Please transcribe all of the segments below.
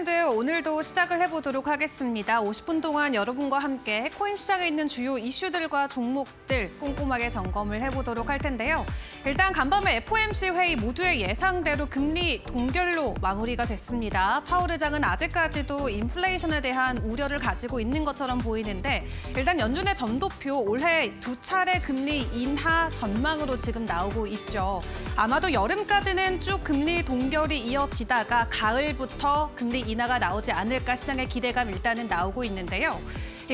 오늘도 시작을 해보도록 하겠습니다. 50분 동안 여러분과 함께 코인 시장에 있는 주요 이슈들과 종목들 꼼꼼하게 점검을 해보도록 할 텐데요. 일단 간밤에 FOMC 회의 모두의 예상대로 금리 동결로 마무리가 됐습니다. 파월 의장은 아직까지도 인플레이션에 대한 우려를 가지고 있는 것처럼 보이는데 일단 연준의 점도표 올해 두 차례 금리 인하 전망으로 지금 나오고 있죠. 아마도 여름까지는 쭉 금리 동결이 이어지다가 가을부터 금리 인하가 나오지 않을까 시장의 기대감 일단은 나오고 있는데요.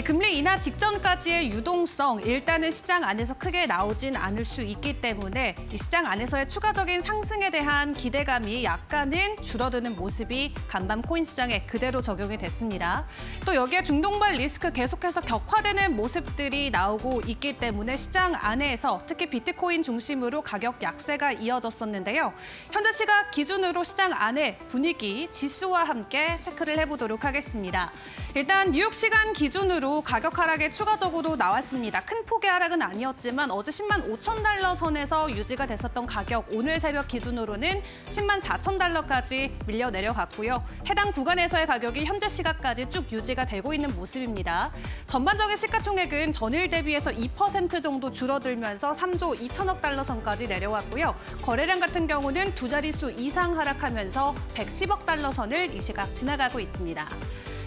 금리 인하 직전까지의 유동성, 일단은 시장 안에서 크게 나오진 않을 수 있기 때문에 시장 안에서의 추가적인 상승에 대한 기대감이 약간은 줄어드는 모습이 간밤 코인 시장에 그대로 적용이 됐습니다. 또 여기에 중동발 리스크 계속해서 격화되는 모습들이 나오고 있기 때문에 시장 안에서 특히 비트코인 중심으로 가격 약세가 이어졌었는데요. 현재 시각 기준으로 시장 안의 분위기, 지수와 함께 체크를 해보도록 하겠습니다. 일단 뉴욕 시간 기준으로 가격 하락에 추가적으로 나왔습니다. 큰 폭의 하락은 아니었지만 어제 10만 5천 달러 선에서 유지가 됐었던 가격, 오늘 새벽 기준으로는 10만 4천 달러까지 밀려 내려갔고요. 해당 구간에서의 가격이 현재 시각까지 쭉 유지가 되고 있는 모습입니다. 전반적인 시가총액은 전일 대비해서 2% 정도 줄어들면서 3조 2천억 달러 선까지 내려왔고요. 거래량 같은 경우는 두 자릿수 이상 하락하면서 110억 달러 선을 이 시각 지나가고 있습니다.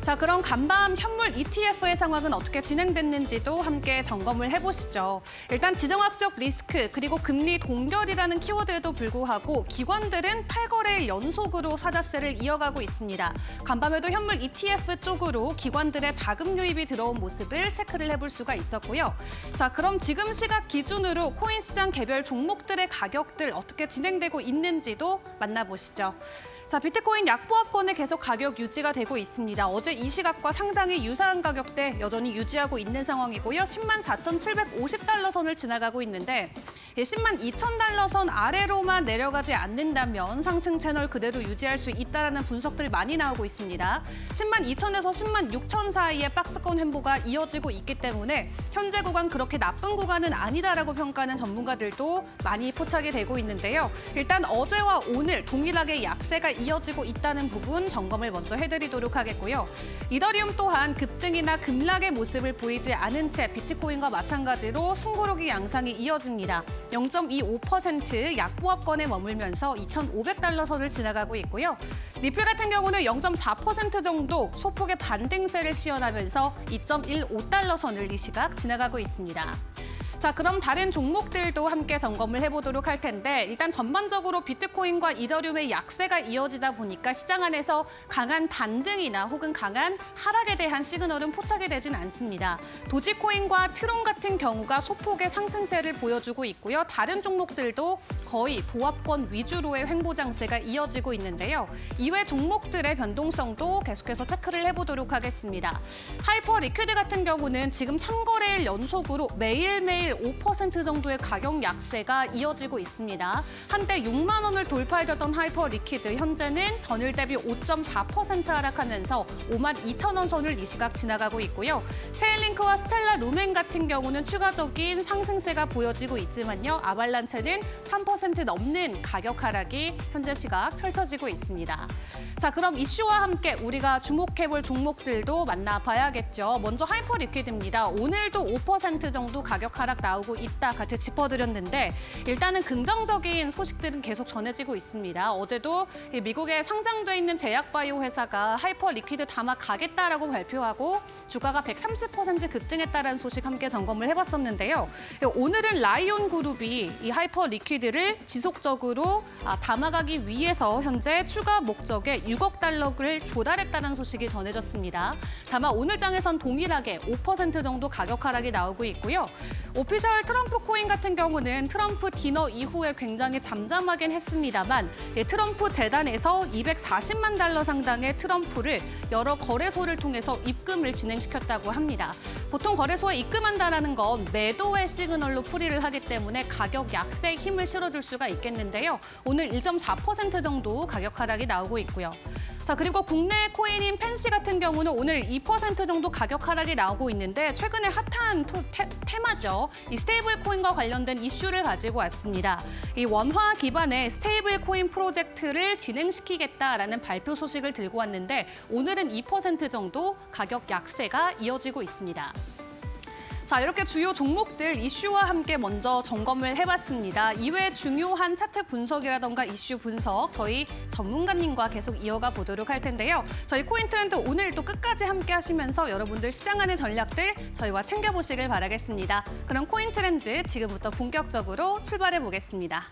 자, 그럼 간밤 현물 ETF의 상황은 어떻게 진행됐는지도 함께 점검을 해보시죠. 일단 지정학적 리스크 그리고 금리 동결이라는 키워드에도 불구하고 기관들은 8거래일 연속으로 사자세를 이어가고 있습니다. 간밤에도 현물 ETF 쪽으로 기관들의 자금 유입이 들어온 모습을 체크를 해볼 수가 있었고요. 자, 그럼 지금 시각 기준으로 코인 시장 개별 종목들의 가격들 어떻게 진행되고 있는지도 만나보시죠. 자, 비트코인 약보합권에 계속 가격 유지가 되고 있습니다. 어제 이 시각과 상당히 유사한 가격대 여전히 유지하고 있는 상황이고요. 10만 4,750달러 선을 지나가고 있는데 10만 2천 달러 선 아래로만 내려가지 않는다면 상승 채널 그대로 유지할 수 있다는 분석들 많이 나오고 있습니다. 10만 2천에서 10만 6천 사이의 박스권 횡보가 이어지고 있기 때문에 현재 구간 그렇게 나쁜 구간은 아니다라고 평가하는 전문가들도 많이 포착이 되고 있는데요. 일단 어제와 오늘 동일하게 약세가 이어지고 있다는 부분 점검을 먼저 해드리도록 하겠고요. 이더리움 또한 급등이나 급락의 모습을 보이지 않은 채 비트코인과 마찬가지로 숨고르기 양상이 이어집니다. 0.25% 약보합권에 머물면서 2,500달러 선을 지나가고 있고요. 리플 같은 경우는 0.4% 정도 소폭의 반등세를 시연하면서 2.15달러 선을 이 시각 지나가고 있습니다. 자, 그럼 다른 종목들도 함께 점검을 해보도록 할 텐데 일단 전반적으로 비트코인과 이더리움의 약세가 이어지다 보니까 시장 안에서 강한 반등이나 혹은 강한 하락에 대한 시그널은 포착이 되진 않습니다. 도지코인과 트론 같은 경우가 소폭의 상승세를 보여주고 있고요. 다른 종목들도 거의 보합권 위주로의 횡보 장세가 이어지고 있는데요. 이외 종목들의 변동성도 계속해서 체크를 해보도록 하겠습니다. 하이퍼 리퀴드 같은 경우는 지금 3거래일 연속으로 매일매일 5% 정도의 가격 약세가 이어지고 있습니다. 한때 6만 원을 돌파해줬던 하이퍼 리퀴드 현재는 전일 대비 5.4% 하락하면서 5만 2천 원 선을 이 시각 지나가고 있고요. 체인링크와 스텔라 루멘 같은 경우는 추가적인 상승세가 보여지고 있지만요. 아발란체는 3% 넘는 가격 하락이 현재 시각 펼쳐지고 있습니다. 자, 그럼 이슈와 함께 우리가 주목해볼 종목들도 만나봐야겠죠. 먼저 하이퍼 리퀴드입니다. 오늘도 5% 정도 가격 하락 나오고 있다 같이 짚어드렸는데 일단은 긍정적인 소식들은 계속 전해지고 있습니다. 어제도 미국에 상장돼 있는 제약바이오 회사가 하이퍼 리퀴드 담아 가겠다라고 발표하고 주가가 130% 급등했다는 소식 함께 점검을 해봤었는데요. 오늘은 라이온 그룹이 이 하이퍼 리퀴드를 지속적으로 담아가기 위해서 현재 추가 목적에 6억 달러를 조달했다는 소식이 전해졌습니다. 다만 오늘 장에선 동일하게 5% 정도 가격 하락이 나오고 있고요. 오피셜 트럼프 코인 같은 경우는 트럼프 디너 이후에 굉장히 잠잠하긴 했습니다만 트럼프 재단에서 240만 달러 상당의 트럼프를 여러 거래소를 통해서 입금을 진행시켰다고 합니다. 보통 거래소에 입금한다는 건 매도의 시그널로 풀이를 하기 때문에 가격 약세에 힘을 실어줄 수가 있겠는데요. 오늘 1.4% 정도 가격 하락이 나오고 있고요. 자, 그리고 국내 코인인 펜시 같은 경우는 오늘 2% 정도 가격 하락이 나오고 있는데 최근에 핫한 테마죠. 이 스테이블 코인과 관련된 이슈를 가지고 왔습니다. 이 원화 기반의 스테이블 코인 프로젝트를 진행시키겠다라는 발표 소식을 들고 왔는데 오늘은 2% 정도 가격 약세가 이어지고 있습니다. 자, 이렇게 주요 종목들 이슈와 함께 먼저 점검을 해봤습니다. 이외에 중요한 차트 분석이라던가 이슈 분석 저희 전문가님과 계속 이어가 보도록 할 텐데요. 저희 코인 트렌드 오늘 또 끝까지 함께 하시면서 여러분들 시장 안의 전략들 저희와 챙겨보시길 바라겠습니다. 그럼 코인 트렌드 지금부터 본격적으로 출발해 보겠습니다.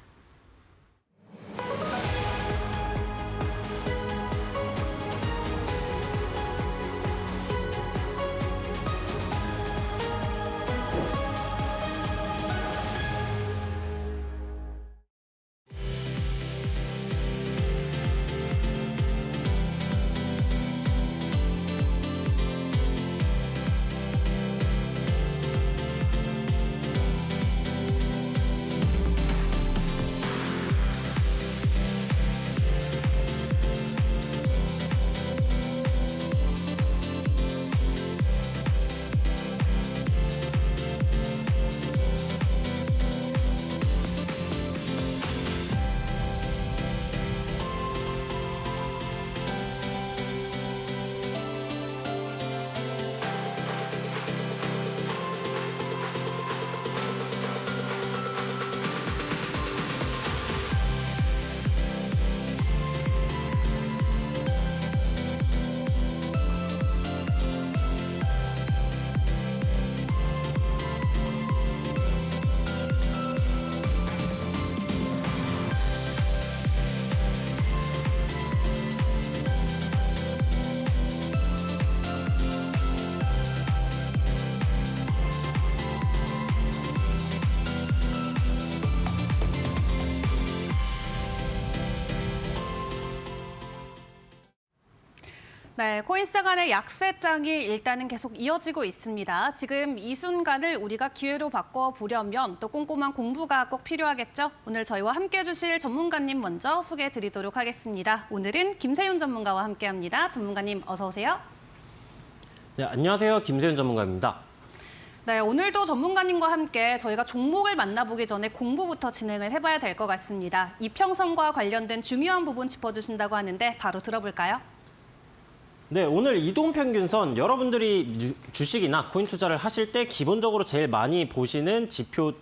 네, 코인 시장 안의 약세장이 일단은 계속 이어지고 있습니다. 지금 이 순간을 우리가 기회로 바꿔보려면 또 꼼꼼한 공부가 꼭 필요하겠죠? 오늘 저희와 함께해 주실 전문가님 먼저 소개해 드리도록 하겠습니다. 오늘은 김세윤 전문가와 함께합니다. 전문가님 어서 오세요. 네, 안녕하세요. 김세윤 전문가입니다. 네, 오늘도 전문가님과 함께 저희가 종목을 만나보기 전에 공부부터 진행을 해봐야 될 것 같습니다. 이평선과 관련된 중요한 부분 짚어주신다고 하는데 바로 들어볼까요? 네, 오늘 이동평균선 여러분들이 주식이나 코인 투자를 하실 때 기본적으로 제일 많이 보시는 지표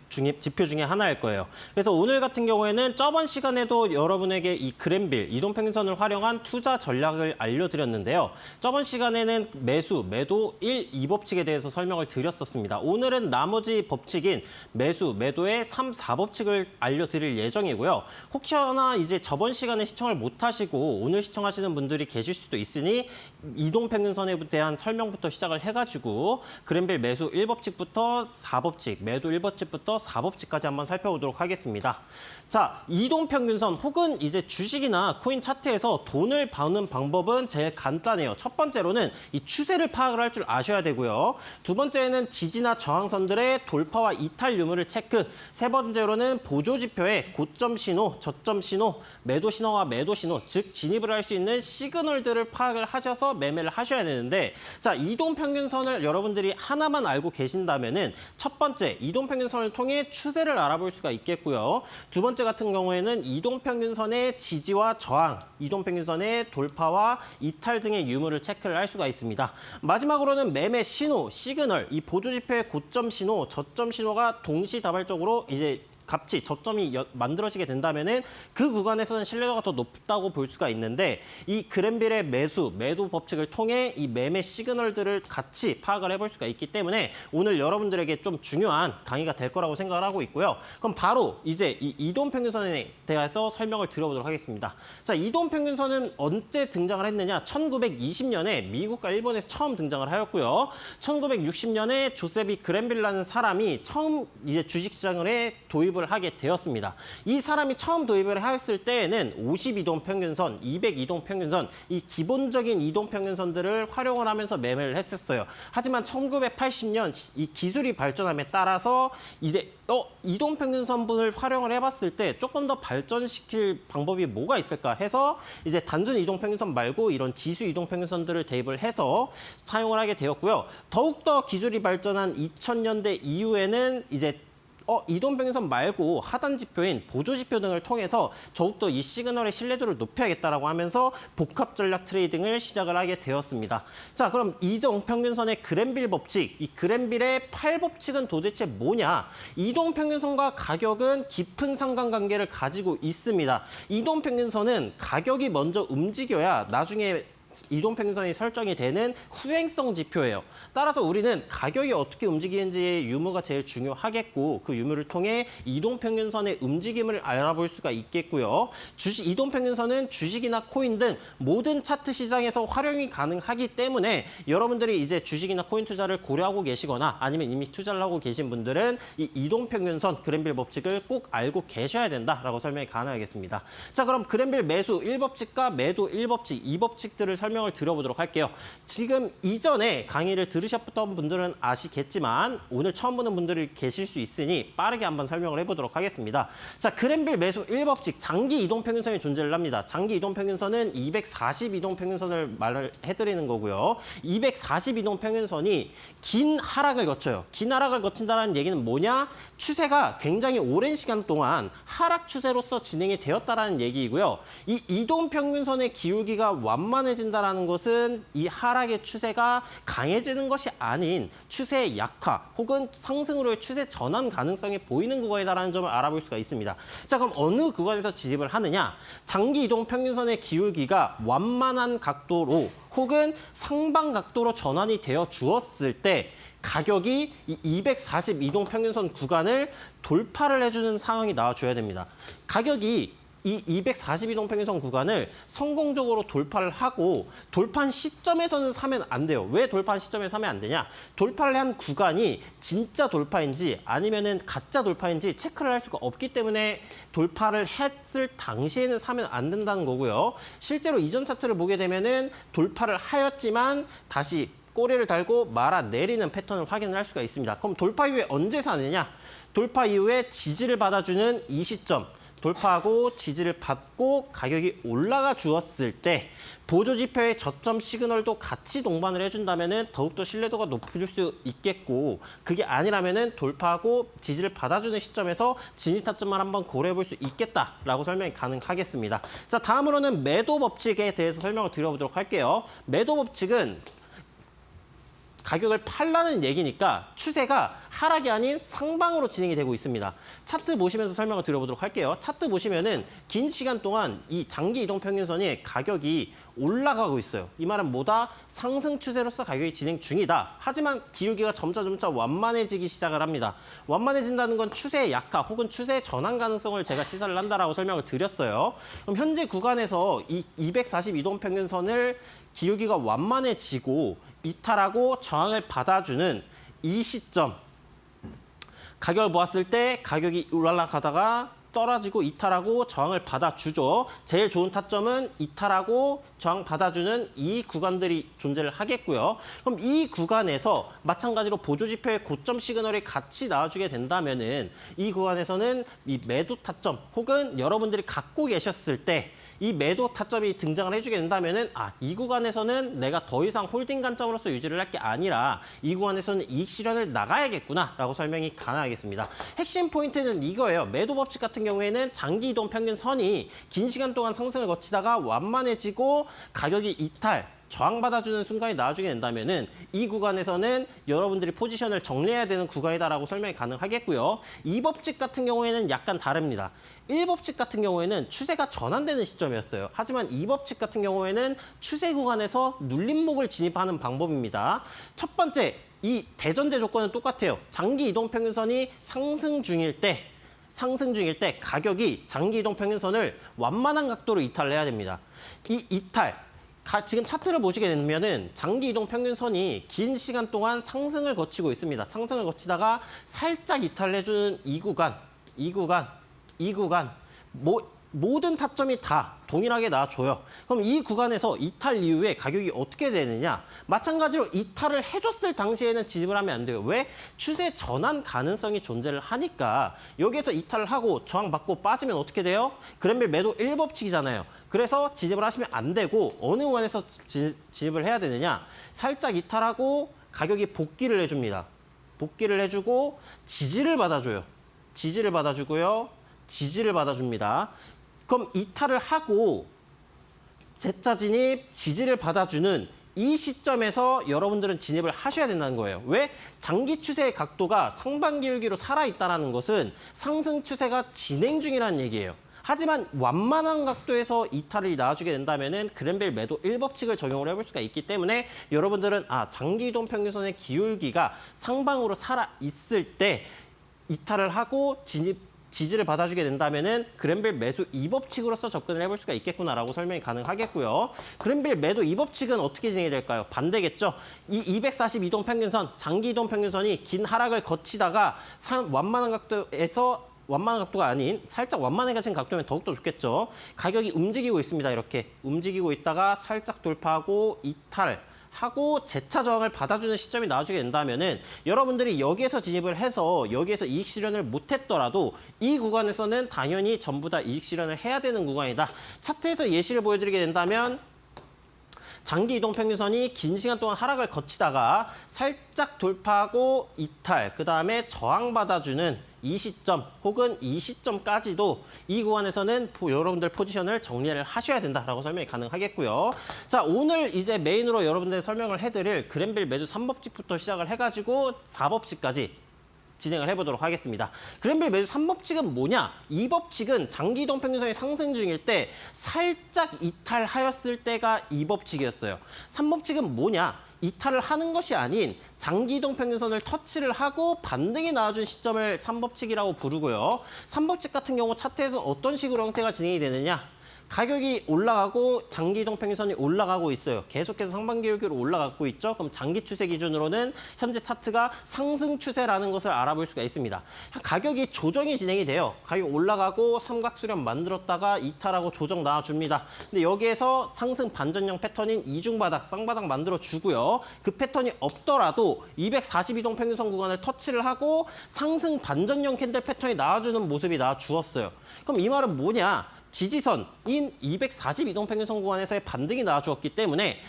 중에 하나일 거예요. 그래서 오늘 같은 경우에는 저번 시간에도 여러분에게 이 그램빌, 이동평균선을 활용한 투자 전략을 알려드렸는데요. 저번 시간에는 매수, 매도 1, 2법칙에 대해서 설명을 드렸었습니다. 오늘은 나머지 법칙인 매수, 매도의 3, 4법칙을 알려드릴 예정이고요. 혹시나 이제 저번 시간에 시청을 못 하시고 오늘 시청하시는 분들이 계실 수도 있으니 이동평균선에 대한 설명부터 시작을 해가지고 그램빌 매수 1법칙부터 4법칙, 매도 1법칙부터 4법칙까지 한번 살펴보도록 하겠습니다. 자, 이동평균선 혹은 이제 주식이나 코인 차트에서 돈을 버는 방법은 제일 간단해요. 첫 번째로는 이 추세를 파악을 할 줄 아셔야 되고요. 두 번째는 지지나 저항선들의 돌파와 이탈 유무를 체크. 세 번째로는 보조지표의 고점 신호, 저점 신호, 매도 신호와 매도 신호, 즉 진입을 할 수 있는 시그널들을 파악을 하셔서 매매를 하셔야 되는데, 자, 이동평균선을 여러분들이 하나만 알고 계신다면은 첫 번째 이동평균선을 통해 추세를 알아볼 수가 있겠고요. 두 번째 같은 경우에는 이동평균선의 지지와 저항, 이동평균선의 돌파와 이탈 등의 유무를 체크를 할 수가 있습니다. 마지막으로는 매매 신호, 시그널, 이 보조지표의 고점 신호, 저점 신호가 동시다발적으로 이제 값이 저점이 만들어지게 된다면은 그 구간에서는 신뢰도가 더 높다고 볼 수가 있는데, 이 그램빌의 매수, 매도 법칙을 통해 이 매매 시그널들을 같이 파악을 해볼 수가 있기 때문에 오늘 여러분들에게 좀 중요한 강의가 될 거라고 생각을 하고 있고요. 그럼 바로 이제 이 이동평균선에 대해서 설명을 드려보도록 하겠습니다. 자, 이동평균선은 언제 등장을 했느냐? 1920년에 미국과 일본에서 처음 등장을 하였고요. 1960년에 조세비 그램빌라는 사람이 처음 이제 주식시장에 도입을 도입을 하게 되었습니다. 이 사람이 처음 도입을 하였을 때에는 52동 평균선, 202동 평균선, 이 기본적인 이동 평균선들을 활용을 하면서 매매를 했었어요. 하지만 1980년 이 기술이 발전함에 따라서 이제 이동 평균선분을 활용을 해봤을 때 조금 더 발전시킬 방법이 뭐가 있을까 해서 이제 단순 이동 평균선 말고 이런 지수 이동 평균선들을 대입을 해서 사용을 하게 되었고요. 더욱더 기술이 발전한 2000년대 이후에는 이제 이동평균선 말고 하단 지표인 보조 지표 등을 통해서 더욱더 이 시그널의 신뢰도를 높여야겠다라고 하면서 복합 전략 트레이딩을 시작을 하게 되었습니다. 자, 그럼 이동평균선의 그랜빌 법칙, 이 그랜빌의 8법칙은 도대체 뭐냐? 이동평균선과 가격은 깊은 상관관계를 가지고 있습니다. 이동평균선은 가격이 먼저 움직여야 나중에 이동평균선이 설정이 되는 후행성 지표예요. 따라서 우리는 가격이 어떻게 움직이는지의 유무가 제일 중요하겠고 그 유무를 통해 이동평균선의 움직임을 알아볼 수가 있겠고요. 이동평균선은 주식이나 코인 등 모든 차트 시장에서 활용이 가능하기 때문에 여러분들이 이제 주식이나 코인 투자를 고려하고 계시거나 아니면 이미 투자를 하고 계신 분들은 이 이동평균선 그랜빌 법칙을 꼭 알고 계셔야 된다라고 설명이 가능하겠습니다. 자, 그럼 그랜빌 매수 1법칙과 매도 1법칙, 2법칙들을 설명을 드려보도록 할게요. 지금 이전에 강의를 들으셨던 분들은 아시겠지만 오늘 처음 보는 분들이 계실 수 있으니 빠르게 한번 설명을 해보도록 하겠습니다. 자, 그랜빌 매수 1법칙, 장기 이동평균선이 존재를 합니다. 장기 이동평균선은 240 이동평균선을 말을 해드리는 거고요. 240 이동평균선이 긴 하락을 거쳐요. 긴 하락을 거친다는 얘기는 뭐냐? 추세가 굉장히 오랜 시간 동안 하락 추세로서 진행이 되었다는 얘기이고요. 이 이동평균선의 기울기가 완만해진다는 것은 이 하락의 추세가 강해지는 것이 아닌 추세의 약화 혹은 상승으로의 추세 전환 가능성이 보이는 구간이다라는 점을 알아볼 수가 있습니다. 자, 그럼 어느 구간에서 지집을 하느냐? 장기 이동평균선의 기울기가 완만한 각도로 혹은 상방 각도로 전환이 되어 주었을 때 가격이 이 240 이동평균선 구간을 돌파를 해주는 상황이 나와줘야 됩니다. 가격이 이 240 이동평균선 구간을 성공적으로 돌파를 하고 돌파한 시점에서는 사면 안 돼요. 왜 돌파한 시점에 사면 안 되냐? 돌파를 한 구간이 진짜 돌파인지 아니면은 가짜 돌파인지 체크를 할 수가 없기 때문에 돌파를 했을 당시에는 사면 안 된다는 거고요. 실제로 이전 차트를 보게 되면은 돌파를 하였지만 다시 꼬리를 달고 말아 내리는 패턴을 확인을 할 수가 있습니다. 그럼 돌파 이후에 언제 사느냐? 돌파 이후에 지지를 받아주는 이 시점, 돌파하고 지지를 받고 가격이 올라가 주었을 때 보조지표의 저점 시그널도 같이 동반을 해준다면 더욱더 신뢰도가 높아질 수 있겠고 그게 아니라면 돌파하고 지지를 받아주는 시점에서 진입 타점을 한번 고려해 볼 수 있겠다라고 설명이 가능하겠습니다. 자, 다음으로는 매도 법칙에 대해서 설명을 드려보도록 할게요. 매도 법칙은 가격을 팔라는 얘기니까 추세가 하락이 아닌 상방으로 진행이 되고 있습니다. 차트 보시면서 설명을 드려보도록 할게요. 차트 보시면은 긴 시간 동안 이 장기 이동평균선이 가격이 올라가고 있어요. 이 말은 뭐다? 상승 추세로서 가격이 진행 중이다. 하지만 기울기가 점차 완만해지기 시작을 합니다. 완만해진다는 건 추세의 약화 혹은 추세의 전환 가능성을 제가 시사를 한다라고 설명을 드렸어요. 그럼 현재 구간에서 이 240 이동평균선을 기울기가 완만해지고 이탈하고 저항을 받아주는 이 시점 가격을 보았을 때 가격이 올라가다가 떨어지고 이탈하고 저항을 받아주죠. 제일 좋은 타점은 이탈하고 저항 받아주는 이 구간들이 존재를 하겠고요. 그럼 이 구간에서 마찬가지로 보조지표의 고점 시그널이 같이 나와주게 된다면은 이 구간에서는 이 매도 타점 혹은 여러분들이 갖고 계셨을 때 이 매도 타점이 등장을 해주게 된다면은 이 구간에서는 내가 더 이상 홀딩 관점으로서 유지를 할 게 아니라 이 구간에서는 이익 실현을 나가야겠구나라고 설명이 가능하겠습니다. 핵심 포인트는 이거예요. 매도 법칙 같은 경우에는 장기 이동 평균선이 긴 시간 동안 상승을 거치다가 완만해지고 가격이 이탈 저항받아주는 순간이 나와주게 된다면은 이 구간에서는 여러분들이 포지션을 정리해야 되는 구간이다라고 설명이 가능하겠고요. 이 법칙 같은 경우에는 약간 다릅니다. 1법칙 같은 경우에는 추세가 전환되는 시점이었어요. 하지만 2법칙 같은 경우에는 추세 구간에서 눌림목을 진입하는 방법입니다. 첫 번째, 이 대전제 조건은 똑같아요. 장기 이동평균선이 상승 중일 때 가격이 장기 이동평균선을 완만한 각도로 이탈을 해야 됩니다. 이 이탈, 지금 차트를 보시게 되면은 장기 이동 평균선이 긴 시간 동안 상승을 거치고 있습니다. 상승을 거치다가 살짝 이탈을 해주는 이 구간, 이 구간, 이 구간 모든 타점이 다 동일하게 나와줘요. 그럼 이 구간에서 이탈 이후에 가격이 어떻게 되느냐? 마찬가지로 이탈을 해줬을 당시에는 진입을 하면 안 돼요. 왜? 추세 전환 가능성이 존재를 하니까 여기에서 이탈을 하고 저항받고 빠지면 어떻게 돼요? 그랜벨 매도 1법칙이잖아요. 그래서 진입을 하시면 안 되고 어느 구간에서 진입을 해야 되느냐? 살짝 이탈하고 가격이 복귀를 해줍니다. 복귀를 해주고 지지를 받아줘요. 지지를 받아주고요. 지지를 받아줍니다. 그럼 이탈을 하고 재차 진입, 지지를 받아주는 이 시점에서 여러분들은 진입을 하셔야 된다는 거예요. 왜? 장기 추세의 각도가 상반기울기로 살아있다는 것은 상승 추세가 진행 중이라는 얘기예요. 하지만 완만한 각도에서 이탈을 나와주게 된다면 그랜벨 매도 1법칙을 적용을 해볼 수가 있기 때문에 여러분들은 장기 이동 평균선의 기울기가 상방으로 살아있을 때 이탈을 하고 지지를 받아주게 된다면은 그랜벨 매수 2법칙으로서 접근을 해볼 수가 있겠구나라고 설명이 가능하겠고요. 그랜벨 매도 2법칙은 어떻게 진행이 될까요? 반대겠죠. 이 242동 평균선, 장기 이동 평균선이 긴 하락을 거치다가 완만한 각도가 아닌 살짝 완만해진 각도면 더욱더 좋겠죠. 가격이 움직이고 있습니다. 이렇게 움직이고 있다가 살짝 돌파하고 이탈하고 재차 저항을 받아주는 시점이 나와주게 된다면은 여러분들이 여기에서 진입을 해서 여기에서 이익 실현을 못했더라도 이 구간에서는 당연히 전부 다 이익 실현을 해야 되는 구간이다. 차트에서 예시를 보여드리게 된다면 장기 이동 평균선이 긴 시간 동안 하락을 거치다가 살짝 돌파하고 이탈, 그 다음에 저항받아주는 이 시점 혹은 이 시점까지도 이 구간에서는 여러분들 포지션을 정리를 하셔야 된다라고 설명이 가능하겠고요. 자, 오늘 이제 메인으로 여러분들 설명을 해드릴 그랜벨 매주 3법칙부터 시작을 해가지고 4법칙까지 진행을 해보도록 하겠습니다. 그랜벨 매주 3법칙은 뭐냐? 2법칙은 장기 이동 평균선이 상승 중일 때 살짝 이탈하였을 때가 2법칙이었어요. 3법칙은 뭐냐? 이탈을 하는 것이 아닌 장기 이동 평균선을 터치를 하고 반등이 나와준 시점을 3법칙이라고 부르고요. 3법칙 같은 경우 차트에서 어떤 식으로 형태가 진행이 되느냐? 가격이 올라가고 장기 이동 평균선이 올라가고 있어요. 계속해서 상반기울기로 올라가고 있죠. 그럼 장기 추세 기준으로는 현재 차트가 상승 추세라는 것을 알아볼 수가 있습니다. 가격이 조정이 진행이 돼요. 가격 올라가고 삼각수렴 만들었다가 이탈하고 조정 나와줍니다. 근데 여기에서 상승 반전형 패턴인 이중바닥, 쌍바닥 만들어주고요. 그 패턴이 없더라도 242동 평균선 구간을 터치를 하고 상승 반전형 캔들 패턴이 나와주는 모습이 나와주었어요. 그럼 이 말은 뭐냐? 지지선인 242동 평균선 구간에서의 반등이 나와주었기 때문에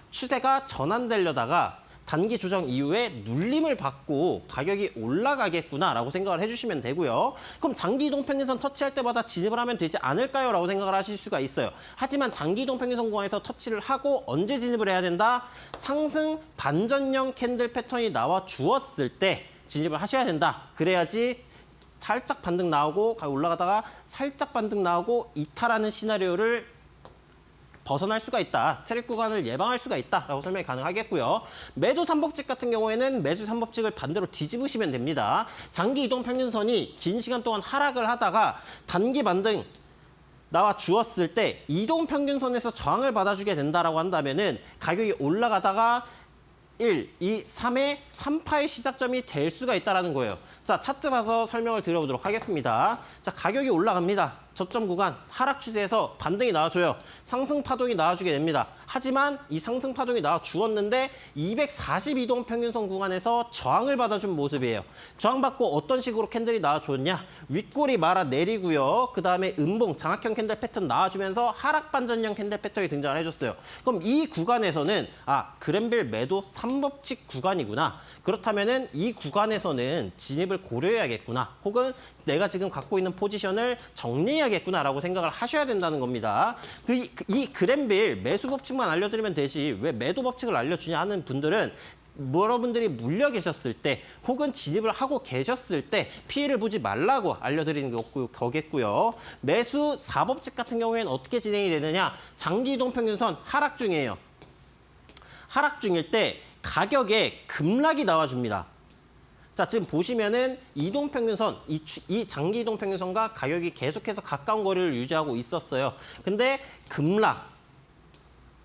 추세가 전환되려다가 단기 조정 이후에 눌림을 받고 가격이 올라가겠구나라고 생각을 해주시면 되고요. 그럼 장기 이동 평균선 터치할 때마다 진입을 하면 되지 않을까요? 라고 생각을 하실 수가 있어요. 하지만 장기 이동 평균선 구간에서 터치를 하고 언제 진입을 해야 된다? 상승 반전형 캔들 패턴이 나와 주었을 때 진입을 하셔야 된다. 그래야지 살짝 반등 나오고 올라가다가 살짝 반등 나오고 이탈하는 시나리오를 벗어날 수가 있다. 트랙 구간을 예방할 수가 있다라고 설명이 가능하겠고요. 매도 3법칙 같은 경우에는 매수 3법칙을 반대로 뒤집으시면 됩니다. 장기 이동 평균선이 긴 시간 동안 하락을 하다가 단기 반등 나와 주었을 때 이동 평균선에서 저항을 받아주게 된다라고 한다면은 가격이 올라가다가 1, 2, 3의 3파의 시작점이 될 수가 있다는 거예요. 자, 차트 봐서 설명을 드려보도록 하겠습니다. 자, 가격이 올라갑니다. 저점 구간 하락 추세에서 반등이 나와줘요. 상승 파동이 나와주게 됩니다. 하지만 이 상승 파동이 나와주었는데 242동 평균선 구간에서 저항을 받아준 모습이에요. 저항받고 어떤 식으로 캔들이 나와줬냐? 윗골이 말아 내리고요. 그 다음에 음봉, 장악형 캔들 패턴 나와주면서 하락 반전형 캔들 패턴이 등장을 해줬어요. 그럼 이 구간에서는 그랜벨 매도 3법칙 구간이구나. 그렇다면은 이 구간에서는 진입을 고려해야겠구나. 혹은 내가 지금 갖고 있는 포지션을 정리해야겠구나라고 생각을 하셔야 된다는 겁니다. 이 그랜벨 매수 법칙만 알려드리면 되지 왜 매도 법칙을 알려주냐 하는 분들은 여러분들이 물려 계셨을 때 혹은 진입을 하고 계셨을 때 피해를 보지 말라고 알려드리는 거겠고요. 매수 4법칙 같은 경우에는 어떻게 진행이 되느냐. 장기 이동 평균선 하락 중이에요. 하락 중일 때 가격에 급락이 나와줍니다. 자, 지금 보시면은 이동평균선, 이 장기 이동평균선과 가격이 계속해서 가까운 거리를 유지하고 있었어요. 근데 급락,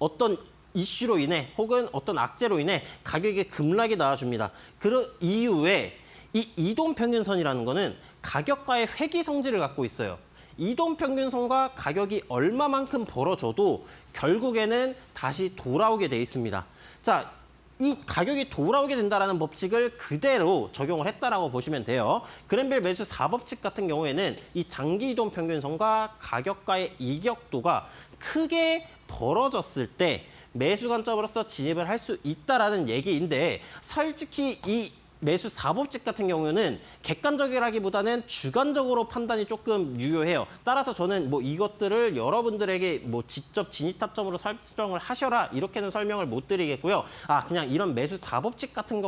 어떤 이슈로 인해 혹은 어떤 악재로 인해 가격에 급락이 나와줍니다. 그 이후에 이 이동평균선이라는 거는 가격과의 회귀 성질을 갖고 있어요. 이동평균선과 가격이 얼마만큼 벌어져도 결국에는 다시 돌아오게 돼 있습니다. 자, 이 가격이 돌아오게 된다는 법칙을 그대로 적용을 했다라고 보시면 돼요. 그랜빌 매수 4법칙 같은 경우에는 이 장기 이동 평균선과 가격과의 이격도가 크게 벌어졌을 때 매수 관점으로서 진입을 할 수 있다라는 얘기인데, 솔직히 이 매수 4법칙 같은 경우는 객관적이라기보다는 주관적으로 판단이 조금 유효해요. 따라서 저는 뭐 이것들을 여러분들에게 뭐 직접 진입 타점으로 설정을 하셔라 이렇게는 설명을 못 드리겠고요. 그냥 이런 매수 4법칙 같은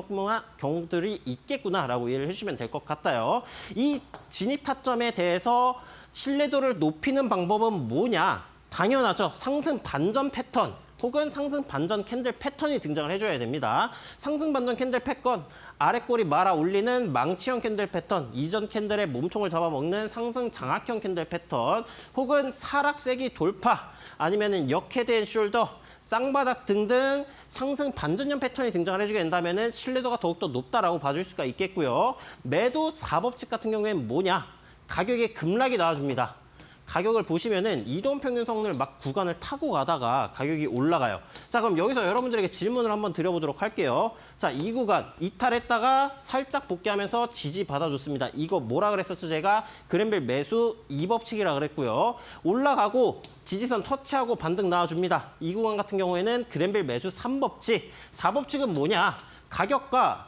경우들이 있겠구나라고 이해를 해주시면 될 것 같아요. 이 진입 타점에 대해서 신뢰도를 높이는 방법은 뭐냐? 당연하죠. 상승 반전 패턴 혹은 상승 반전 캔들 패턴이 등장을 해줘야 됩니다. 상승 반전 캔들 패턴, 아랫꼬리 말아 올리는 망치형 캔들 패턴, 이전 캔들의 몸통을 잡아먹는 상승 장악형 캔들 패턴, 혹은 하락 쐐기 돌파, 아니면은 역헤드 앤 숄더, 쌍바닥 등등 상승 반전형 패턴이 등장을 해주게 된다면은 신뢰도가 더욱더 높다라고 봐줄 수가 있겠고요. 매도 4법칙 같은 경우에는 뭐냐? 가격의 급락이 나와줍니다. 가격을 보시면은 이동평균선을 막 구간을 타고 가다가 가격이 올라가요. 자, 그럼 여기서 여러분들에게 질문을 한번 드려보도록 할게요. 자, 이 구간 이탈했다가 살짝 복귀하면서 지지 받아줬습니다. 이거 뭐라 그랬었죠? 제가 그랜빌 매수 2법칙이라 그랬고요. 올라가고 지지선 터치하고 반등 나와줍니다. 이 구간 같은 경우에는 그랜빌 매수 3법칙. 4법칙은 뭐냐? 가격과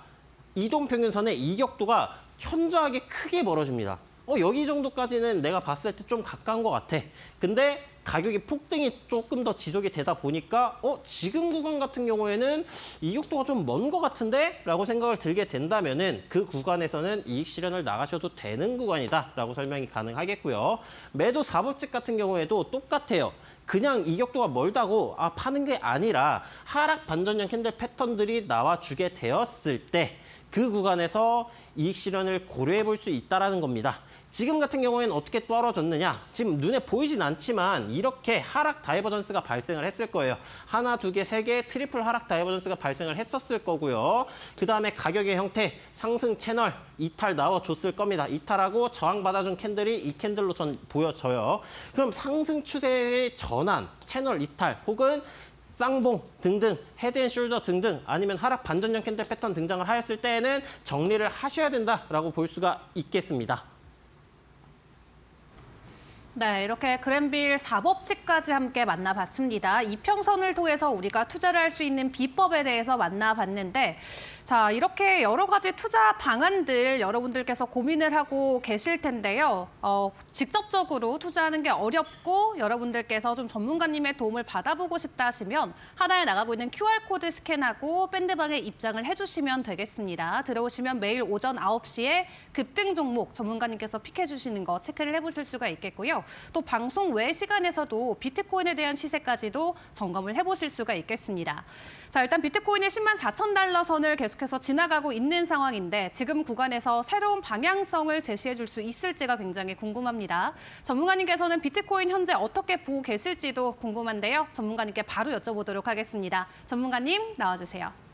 이동평균선의 이격도가 현저하게 크게 벌어집니다. 여기 정도까지는 내가 봤을 때 좀 가까운 것 같아. 근데 가격이 폭등이 조금 더 지속이 되다 보니까 지금 구간 같은 경우에는 이격도가 좀 먼 것 같은데? 라고 생각을 들게 된다면은 그 구간에서는 이익 실현을 나가셔도 되는 구간이다 라고 설명이 가능하겠고요. 매도 4법칙 같은 경우에도 똑같아요. 그냥 이격도가 멀다고 파는 게 아니라 하락 반전형 캔들 패턴들이 나와주게 되었을 때 그 구간에서 이익 실현을 고려해 볼 수 있다는 겁니다. 지금 같은 경우에는 어떻게 떨어졌느냐? 지금 눈에 보이진 않지만 이렇게 하락 다이버전스가 발생을 했을 거예요. 하나, 두 개, 세 개 트리플 하락 다이버전스가 발생을 했었을 거고요. 그다음에 가격의 형태, 상승 채널, 이탈 나와줬을 겁니다. 이탈하고 저항 받아준 캔들이 이 캔들로 전 보여져요. 그럼 상승 추세의 전환, 채널 이탈 혹은 쌍봉 등등, 헤드앤숄더 등등 아니면 하락 반전형 캔들 패턴 등장을 하였을 때에는 정리를 하셔야 된다라고 볼 수가 있겠습니다. 네, 이렇게 그랜빌 4법칙까지 함께 만나봤습니다. 이평선을 통해서 우리가 투자를 할 수 있는 비법에 대해서 만나봤는데, 자, 이렇게 여러 가지 투자 방안들 여러분들께서 고민을 하고 계실 텐데요. 직접적으로 투자하는 게 어렵고 여러분들께서 좀 전문가님의 도움을 받아보고 싶다 하시면 하단에 나가고 있는 QR코드 스캔하고 밴드방에 입장을 해주시면 되겠습니다. 들어오시면 매일 오전 9시에 급등 종목 전문가님께서 픽해 주시는 거 체크를 해보실 수가 있겠고요. 또 방송 외 시간에서도 비트코인에 대한 시세까지도 점검을 해보실 수가 있겠습니다. 자, 일단 비트코인의 10만 4천 달러 선을 계속해서 지나가고 있는 상황인데 지금 구간에서 새로운 방향성을 제시해 줄 수 있을지가 굉장히 궁금합니다. 전문가님께서는 비트코인 현재 어떻게 보고 계실지도 궁금한데요. 전문가님께 바로 여쭤보도록 하겠습니다. 전문가님 나와주세요.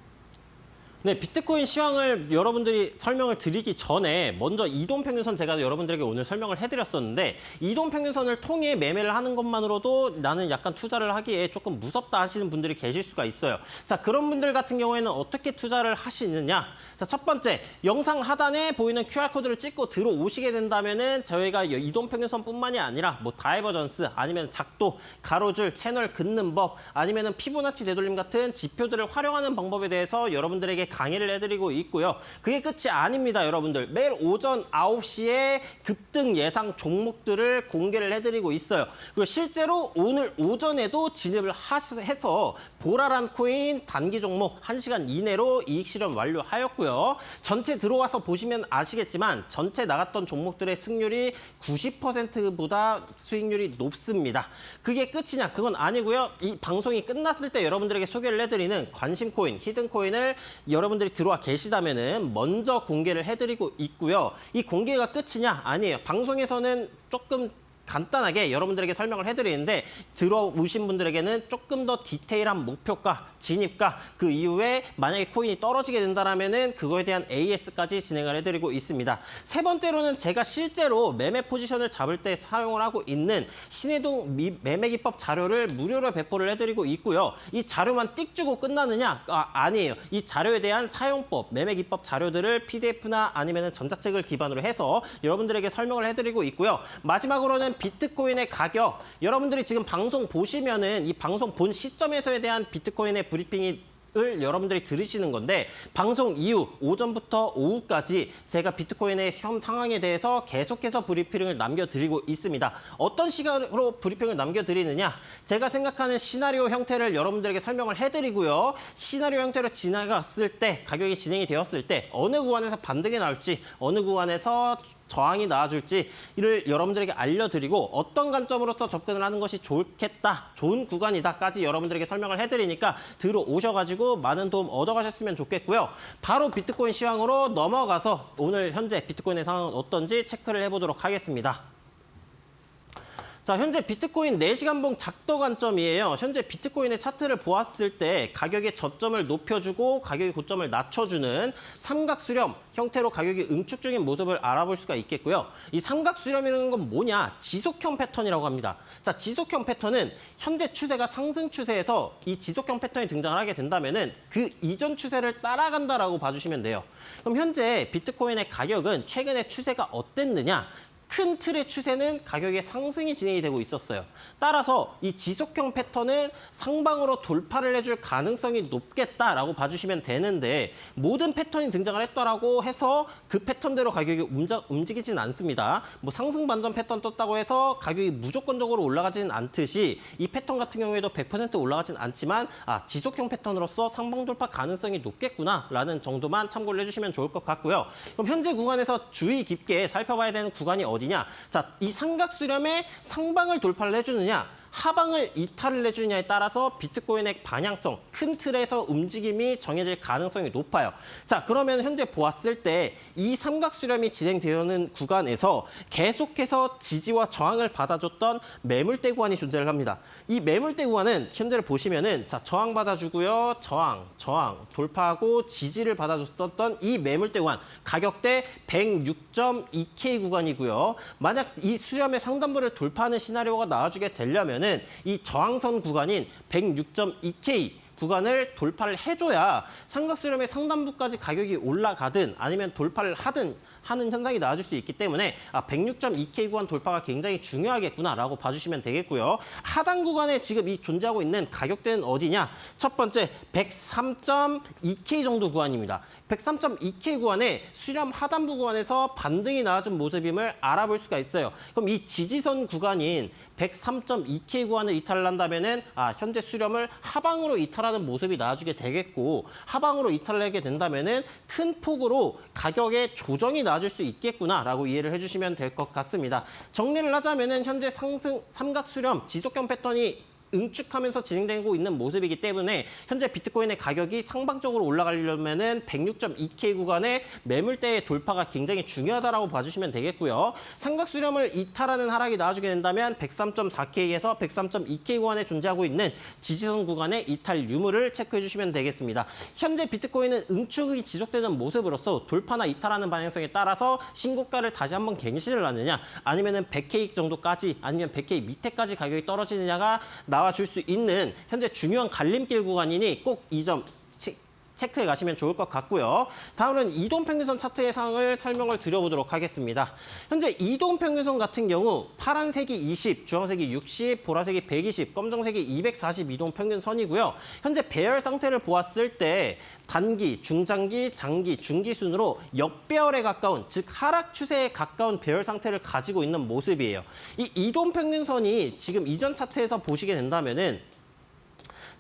네, 비트코인 시황을 여러분들이 설명을 드리기 전에 먼저 이동평균선 제가 여러분들에게 오늘 설명을 해드렸었는데 이동평균선을 통해 매매를 하는 것만으로도 나는 약간 투자를 하기에 조금 무섭다 하시는 분들이 계실 수가 있어요. 자, 그런 분들 같은 경우에는 어떻게 투자를 하시느냐? 자, 첫 번째, 영상 하단에 보이는 QR코드를 찍고 들어오시게 된다면은 저희가 이동평균선뿐만이 아니라 뭐 다이버전스 아니면 작도, 가로줄, 채널 긋는 법 아니면은 피보나치 되돌림 같은 지표들을 활용하는 방법에 대해서 여러분들에게 강의를 해드리고 있고요. 그게 끝이 아닙니다, 여러분들. 매일 오전 9시에 급등 예상 종목들을 공개를 해드리고 있어요. 그리고 실제로 오늘 오전에도 진입을 해서 보라란 코인 단기 종목 1시간 이내로 이익 실현 완료하였고요. 전체 들어와서 보시면 아시겠지만 전체 나갔던 종목들의 승률이 90%보다 수익률이 높습니다. 그게 끝이냐? 그건 아니고요. 이 방송이 끝났을 때 여러분들에게 소개를 해드리는 관심 코인, 히든 코인을 여러분들이 들어와 계시다면은 먼저 공개를 해드리고 있고요. 이 공개가 끝이냐? 아니에요. 방송에서는 조금 간단하게 여러분들에게 설명을 해드리는데 들어오신 분들에게는 조금 더 디테일한 목표가, 진입가, 그 이후에 만약에 코인이 떨어지게 된다면은 그거에 대한 AS까지 진행을 해드리고 있습니다. 세 번째로는 제가 실제로 매매 포지션을 잡을 때 사용을 하고 있는 신해동 매매기법 자료를 무료로 배포를 해드리고 있고요. 이 자료만 띡 주고 끝나느냐? 아니에요. 이 자료에 대한 사용법, 매매기법 자료들을 PDF나 아니면 전자책을 기반으로 해서 여러분들에게 설명을 해드리고 있고요. 마지막으로는 비트코인의 가격, 여러분들이 지금 방송 보시면은 이 방송 본 시점에서에 대한 비트코인의 브리핑이 을 여러분들이 들으시는 건데 방송 이후 오전부터 오후까지 제가 비트코인의 현 상황에 대해서 계속해서 브리핑을 남겨드리고 있습니다. 어떤 시간으로 브리핑을 남겨드리느냐? 제가 생각하는 시나리오 형태를 여러분들에게 설명을 해드리고요. 시나리오 형태로 지나갔을 때, 가격이 진행이 되었을 때 어느 구간에서 반등이 나올지, 어느 구간에서 저항이 나와줄지 이를 여러분들에게 알려드리고 어떤 관점으로서 접근을 하는 것이 좋겠다, 좋은 구간이다까지 여러분들에게 설명을 해드리니까 들어오셔가지고 많은 도움 얻어가셨으면 좋겠고요. 바로 비트코인 시황으로 넘어가서 오늘 현재 비트코인의 상황은 어떤지 체크를 해보도록 하겠습니다. 자, 현재 비트코인 4시간봉 작도 관점이에요. 현재 비트코인의 차트를 보았을 때 가격의 저점을 높여주고 가격의 고점을 낮춰주는 삼각수렴 형태로 가격이 응축 중인 모습을 알아볼 수가 있겠고요. 이 삼각수렴이라는 건 뭐냐? 지속형 패턴이라고 합니다. 자, 지속형 패턴은 현재 추세가 상승 추세에서 이 지속형 패턴이 등장을 하게 된다면은 그 이전 추세를 따라간다라고 봐주시면 돼요. 그럼 현재 비트코인의 가격은 최근에 추세가 어땠느냐? 큰 틀의 추세는 가격의 상승이 진행이 되고 있었어요. 따라서 이 지속형 패턴은 상방으로 돌파를 해줄 가능성이 높겠다라고 봐주시면 되는데 모든 패턴이 등장을 했다라고 해서 그 패턴대로 가격이 움직이진 않습니다. 뭐 상승 반전 패턴 떴다고 해서 가격이 무조건적으로 올라가지는 않듯이 이 패턴 같은 경우에도 100% 올라가진 않지만 지속형 패턴으로서 상방 돌파 가능성이 높겠구나라는 정도만 참고를 해주시면 좋을 것 같고요. 그럼 현재 구간에서 주의 깊게 살펴봐야 되는 구간이 어디냐? 자, 이 삼각수렴의 상방을 돌파를 해주느냐, 하방을 이탈을 해주느냐에 따라서 비트코인의 방향성, 큰 틀에서 움직임이 정해질 가능성이 높아요. 자, 그러면 현재 보았을 때 이 삼각수렴이 진행되는 구간에서 계속해서 지지와 저항을 받아줬던 매물대 구간이 존재를 합니다. 이 매물대 구간은 현재를 보시면은 자, 저항 받아주고요. 저항, 돌파하고 지지를 받아줬던 이 매물대 구간, 가격대 106.2K 구간이고요. 만약 이 수렴의 상단부를 돌파하는 시나리오가 나와주게 되려면은 이 저항선 구간인 106.2K 구간을 돌파를 해줘야 삼각수렴의 상단부까지 가격이 올라가든 아니면 돌파를 하는 현상이 나와줄 수 있기 때문에 106.2K 구간 돌파가 굉장히 중요하겠구나라고 봐주시면 되겠고요. 하단 구간에 지금 이 존재하고 있는 가격대는 어디냐? 첫 번째 103.2K 정도 구간입니다. 103.2K 구간에 수렴 하단부 구간에서 반등이 나와준 모습임을 알아볼 수가 있어요. 그럼 이 지지선 구간인 103.2K 구간을 이탈을 한다면은 현재 수렴을 하방으로 이탈하는 모습이 나와주게 되겠고, 하방으로 이탈을 하게 된다면은 큰 폭으로 가격의 조정이 나와줄 수 있겠구나라고 이해를 해주시면 될 것 같습니다. 정리를 하자면은 현재 상승 삼각 수렴 지속형 패턴이 응축하면서 진행되고 있는 모습이기 때문에 현재 비트코인의 가격이 상방적으로 올라가려면은 106.2K 구간의 매물대의 돌파가 굉장히 중요하다라고 봐주시면 되겠고요. 삼각수렴을 이탈하는 하락이 나와주게 된다면 103.4K에서 103.2K 구간에 존재하고 있는 지지선 구간의 이탈 유무를 체크해 주시면 되겠습니다. 현재 비트코인은 응축이 지속되는 모습으로서 돌파나 이탈하는 방향성에 따라서 신고가를 다시 한번 갱신을 하느냐, 아니면은 100K 정도까지 아니면 100K 밑에까지 가격이 떨어지느냐가 나와줄 수 있는 현재 중요한 갈림길 구간이니 꼭 이 점 체크해 가시면 좋을 것 같고요. 다음은 이동평균선 차트의 상황을 설명을 드려보도록 하겠습니다. 현재 이동평균선 같은 경우 파란색이 20, 주황색이 60, 보라색이 120, 검정색이 240 이동평균선이고요. 현재 배열 상태를 보았을 때 단기, 중장기, 장기, 중기 순으로 역배열에 가까운, 즉 하락 추세에 가까운 배열 상태를 가지고 있는 모습이에요. 이 이동평균선이 지금 이전 차트에서 보시게 된다면은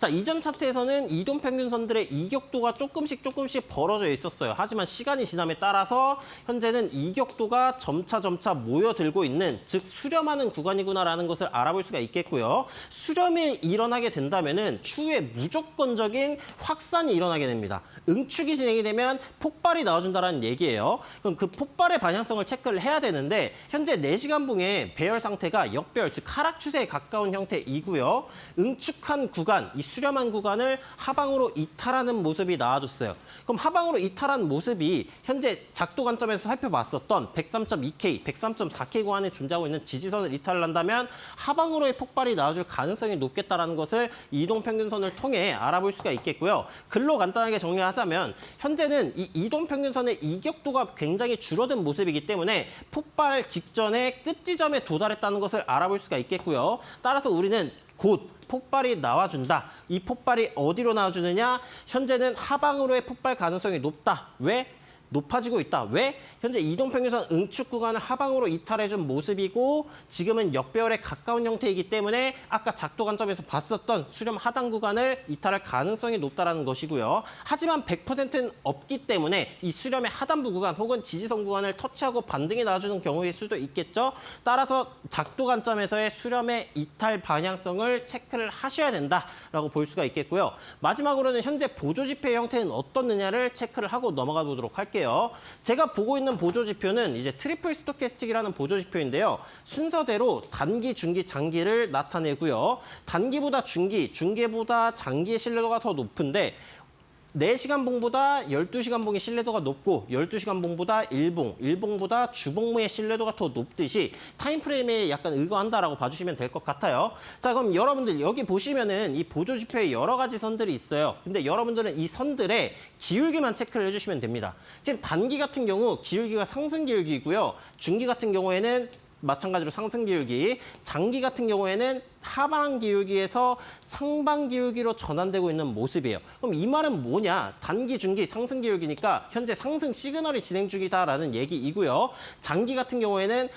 자, 이전 차트에서는 이동평균선들의 이격도가 조금씩 벌어져 있었어요. 하지만 시간이 지남에 따라서 현재는 이격도가 점차 모여들고 있는, 즉 수렴하는 구간이구나라는 것을 알아볼 수가 있겠고요. 수렴이 일어나게 된다면은 추후에 무조건적인 확산이 일어나게 됩니다. 응축이 진행이 되면 폭발이 나와준다는 얘기예요. 그럼 그 폭발의 방향성을 체크를 해야 되는데 현재 4시간 봉의 배열 상태가 역배열, 즉 하락 추세에 가까운 형태이고요. 응축한 구간, 이 수렴한 구간을 하방으로 이탈하는 모습이 나와줬어요. 그럼 하방으로 이탈한 모습이 현재 작도 관점에서 살펴봤었던 103.2K, 103.4K 구간에 존재하고 있는 지지선을 이탈을 한다면 하방으로의 폭발이 나와줄 가능성이 높겠다라는 것을 이동평균선을 통해 알아볼 수가 있겠고요. 글로 간단하게 정리하자면 현재는 이 이동평균선의 이격도가 굉장히 줄어든 모습이기 때문에 폭발 직전에 끝 지점에 도달했다는 것을 알아볼 수가 있겠고요. 따라서 우리는 곧 폭발이 나와준다. 이 폭발이 어디로 나와주느냐? 현재는 하방으로의 폭발 가능성이 높다. 왜? 높아지고 있다. 왜? 현재 이동평균선 응축 구간을 하방으로 이탈해준 모습이고 지금은 역배열에 가까운 형태이기 때문에 아까 작도 관점에서 봤었던 수렴 하단 구간을 이탈할 가능성이 높다는 것이고요. 하지만 100%는 없기 때문에 이 수렴의 하단부 구간 혹은 지지선 구간을 터치하고 반등이 나와주는 경우일 수도 있겠죠. 따라서 작도 관점에서의 수렴의 이탈 방향성을 체크를 하셔야 된다라고 볼 수가 있겠고요. 마지막으로는 현재 보조지표의 형태는 어떻느냐를 체크를 하고 넘어가 보도록 할게요. 제가 보고 있는 보조지표는 이제 트리플 스토캐스틱이라는 보조지표인데요. 순서대로 단기, 중기, 장기를 나타내고요. 단기보다 중기, 중기보다 장기의 신뢰도가 더 높은데 4시간 봉보다 12시간 봉의 신뢰도가 높고 12시간 봉보다 일봉보다 주봉무의 신뢰도가 더 높듯이 타임프레임에 약간 의거한다라고 봐주시면 될 것 같아요. 자, 그럼 여러분들 여기 보시면은 이 보조지표에 여러 가지 선들이 있어요. 근데 여러분들은 이 선들의 기울기만 체크를 해주시면 됩니다. 지금 단기 같은 경우 기울기가 상승 기울기이고요. 중기 같은 경우에는 마찬가지로 상승 기울기, 장기 같은 경우에는 하방 기울기에서 상방 기울기로 전환되고 있는 모습이에요. 그럼 이 말은 뭐냐? 단기, 중기, 상승 기울기니까 현재 상승 시그널이 진행 중이다라는 얘기이고요. 장기 같은 경우에는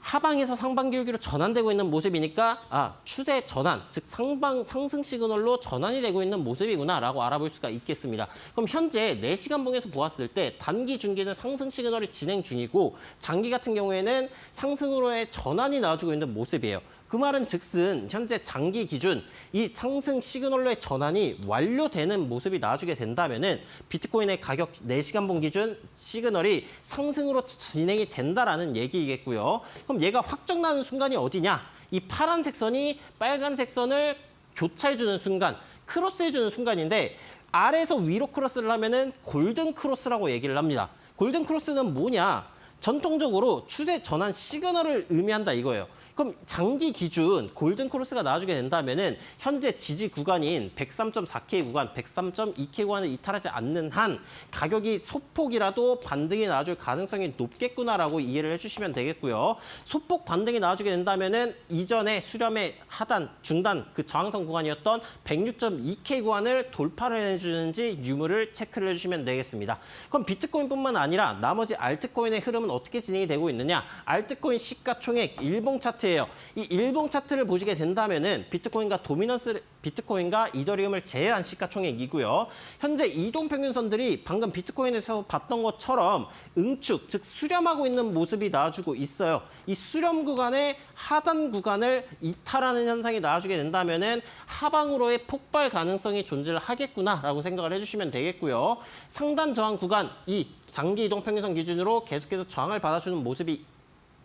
하방에서 상방 기울기로 전환되고 있는 모습이니까 추세 전환, 즉 상승 시그널로 전환이 되고 있는 모습이구나라고 알아볼 수가 있겠습니다. 그럼 현재 4시간 봉에서 보았을 때 단기, 중기는 상승 시그널이 진행 중이고 장기 같은 경우에는 상승으로의 전환이 나와주고 있는 모습이에요. 그 말은 즉슨 현재 장기 기준 이 상승 시그널로의 전환이 완료되는 모습이 나와주게 된다면은 비트코인의 가격 4시간 봉 기준 시그널이 상승으로 진행이 된다라는 얘기이겠고요. 그럼 얘가 확정나는 순간이 어디냐? 이 파란색 선이 빨간색 선을 교차해주는 순간, 크로스해주는 순간인데 아래에서 위로 크로스를 하면은 골든 크로스라고 얘기를 합니다. 골든 크로스는 뭐냐? 전통적으로 추세 전환 시그널을 의미한다 이거예요. 그럼 장기 기준 골든 크로스가 나와주게 된다면은 현재 지지 구간인 103.4K 구간, 103.2K 구간을 이탈하지 않는 한 가격이 소폭이라도 반등이 나와줄 가능성이 높겠구나라고 이해를 해주시면 되겠고요. 소폭 반등이 나와주게 된다면은 이전에 수렴의 하단, 중단 그 저항선 구간이었던 106.2K 구간을 돌파를 해주는지 유무를 체크를 해주시면 되겠습니다. 그럼 비트코인뿐만 아니라 나머지 알트코인의 흐름은 어떻게 진행이 되고 있느냐? 알트코인 시가총액 일봉 차트 이 일봉 차트를 보시게 된다면은 비트코인과 이더리움을 제외한 시가총액이고요. 현재 이동평균선들이 방금 비트코인에서 봤던 것처럼 응축, 즉 수렴하고 있는 모습이 나와주고 있어요. 이 수렴 구간의 하단 구간을 이탈하는 현상이 나와주게 된다면은 하방으로의 폭발 가능성이 존재를 하겠구나라고 생각을 해주시면 되겠고요. 상단 저항 구간, 이 장기 이동평균선 기준으로 계속해서 저항을 받아주는 모습이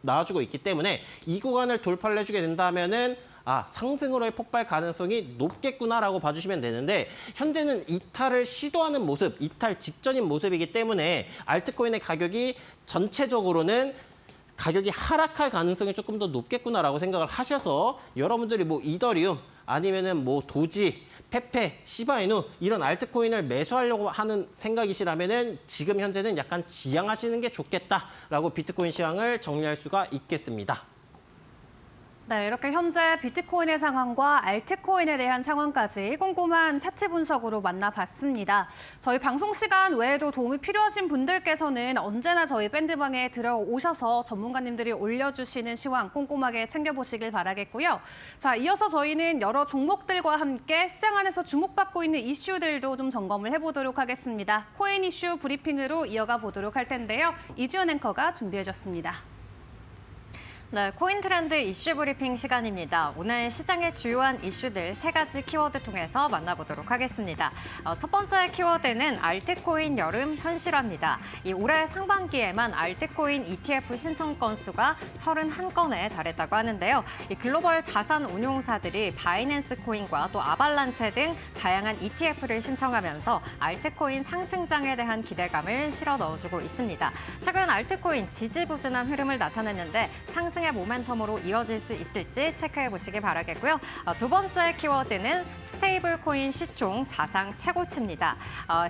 나와주고 있기 때문에 이 구간을 돌파를 해주게 된다면은 상승으로의 폭발 가능성이 높겠구나라고 봐주시면 되는데 현재는 이탈을 시도하는 모습, 이탈 직전인 모습이기 때문에 알트코인의 가격이 전체적으로는 가격이 하락할 가능성이 조금 더 높겠구나라고 생각을 하셔서 여러분들이 뭐 이더리움 아니면은 뭐 도지, 페페, 시바이누 이런 알트코인을 매수하려고 하는 생각이시라면은 지금 현재는 약간 지양하시는 게 좋겠다라고 비트코인 시황을 정리할 수가 있겠습니다. 네, 이렇게 현재 비트코인의 상황과 알트코인에 대한 상황까지 꼼꼼한 차트 분석으로 만나봤습니다. 저희 방송 시간 외에도 도움이 필요하신 분들께서는 언제나 저희 밴드방에 들어오셔서 전문가님들이 올려주시는 시황 꼼꼼하게 챙겨보시길 바라겠고요. 자, 이어서 저희는 여러 종목들과 함께 시장 안에서 주목받고 있는 이슈들도 좀 점검을 해보도록 하겠습니다. 코인 이슈 브리핑으로 이어가 보도록 할 텐데요. 이주연 앵커가 준비해줬습니다. 네, 코인 트렌드 이슈 브리핑 시간입니다. 오늘 시장의 주요한 이슈들 3가지 키워드 통해서 만나보도록 하겠습니다. 첫 번째 키워드는 알트코인 여름 현실화입니다. 이 올해 상반기에만 알트코인 ETF 신청 건수가 31건에 달했다고 하는데요. 이 글로벌 자산 운용사들이 바이낸스 코인과 또 아발란체 등 다양한 ETF를 신청하면서 알트코인 상승장에 대한 기대감을 실어 넣어주고 있습니다. 최근 알트코인 지지부진한 흐름을 나타냈는데 상승 모멘텀으로 이어질 수 있을지 체크해 보시기 바라겠고요. 두 번째 키워드는 스테이블 코인 시총 사상 최고치입니다.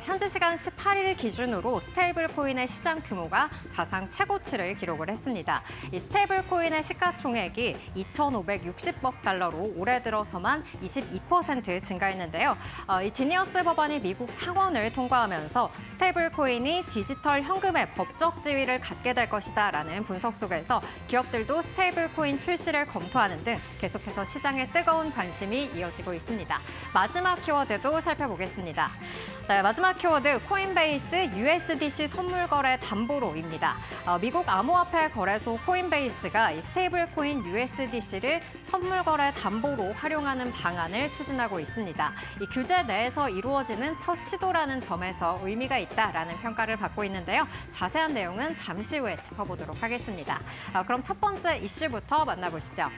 현지 시간 18일 기준으로 스테이블 코인의 시장 규모가 사상 최고치를 기록을 했습니다. 이 스테이블 코인의 시가총액이 2,560억 달러로 올해 들어서만 22% 증가했는데요. 이 지니어스 법안이 미국 상원을 통과하면서 스테이블 코인이 디지털 현금의 법적 지위를 갖게 될 것이다라는 분석 속에서 기업들도 스테이블 코인 출시를 검토하는 등 계속해서 시장에 뜨거운 관심이 이어지고 있습니다. 마지막 키워드도 살펴보겠습니다. 네, 마지막 키워드 코인베이스 USDC 선물 거래 담보로입니다. 미국 암호화폐 거래소 코인베이스가 이 스테이블 코인 USDC를 선물 거래 담보로 활용하는 방안을 추진하고 있습니다. 이 규제 내에서 이루어지는 첫 시도라는 점에서 의미가 있다라는 평가를 받고 있는데요. 자세한 내용은 잠시 후에 짚어보도록 하겠습니다. 그럼 첫 번째 이슈부터 만나보시죠.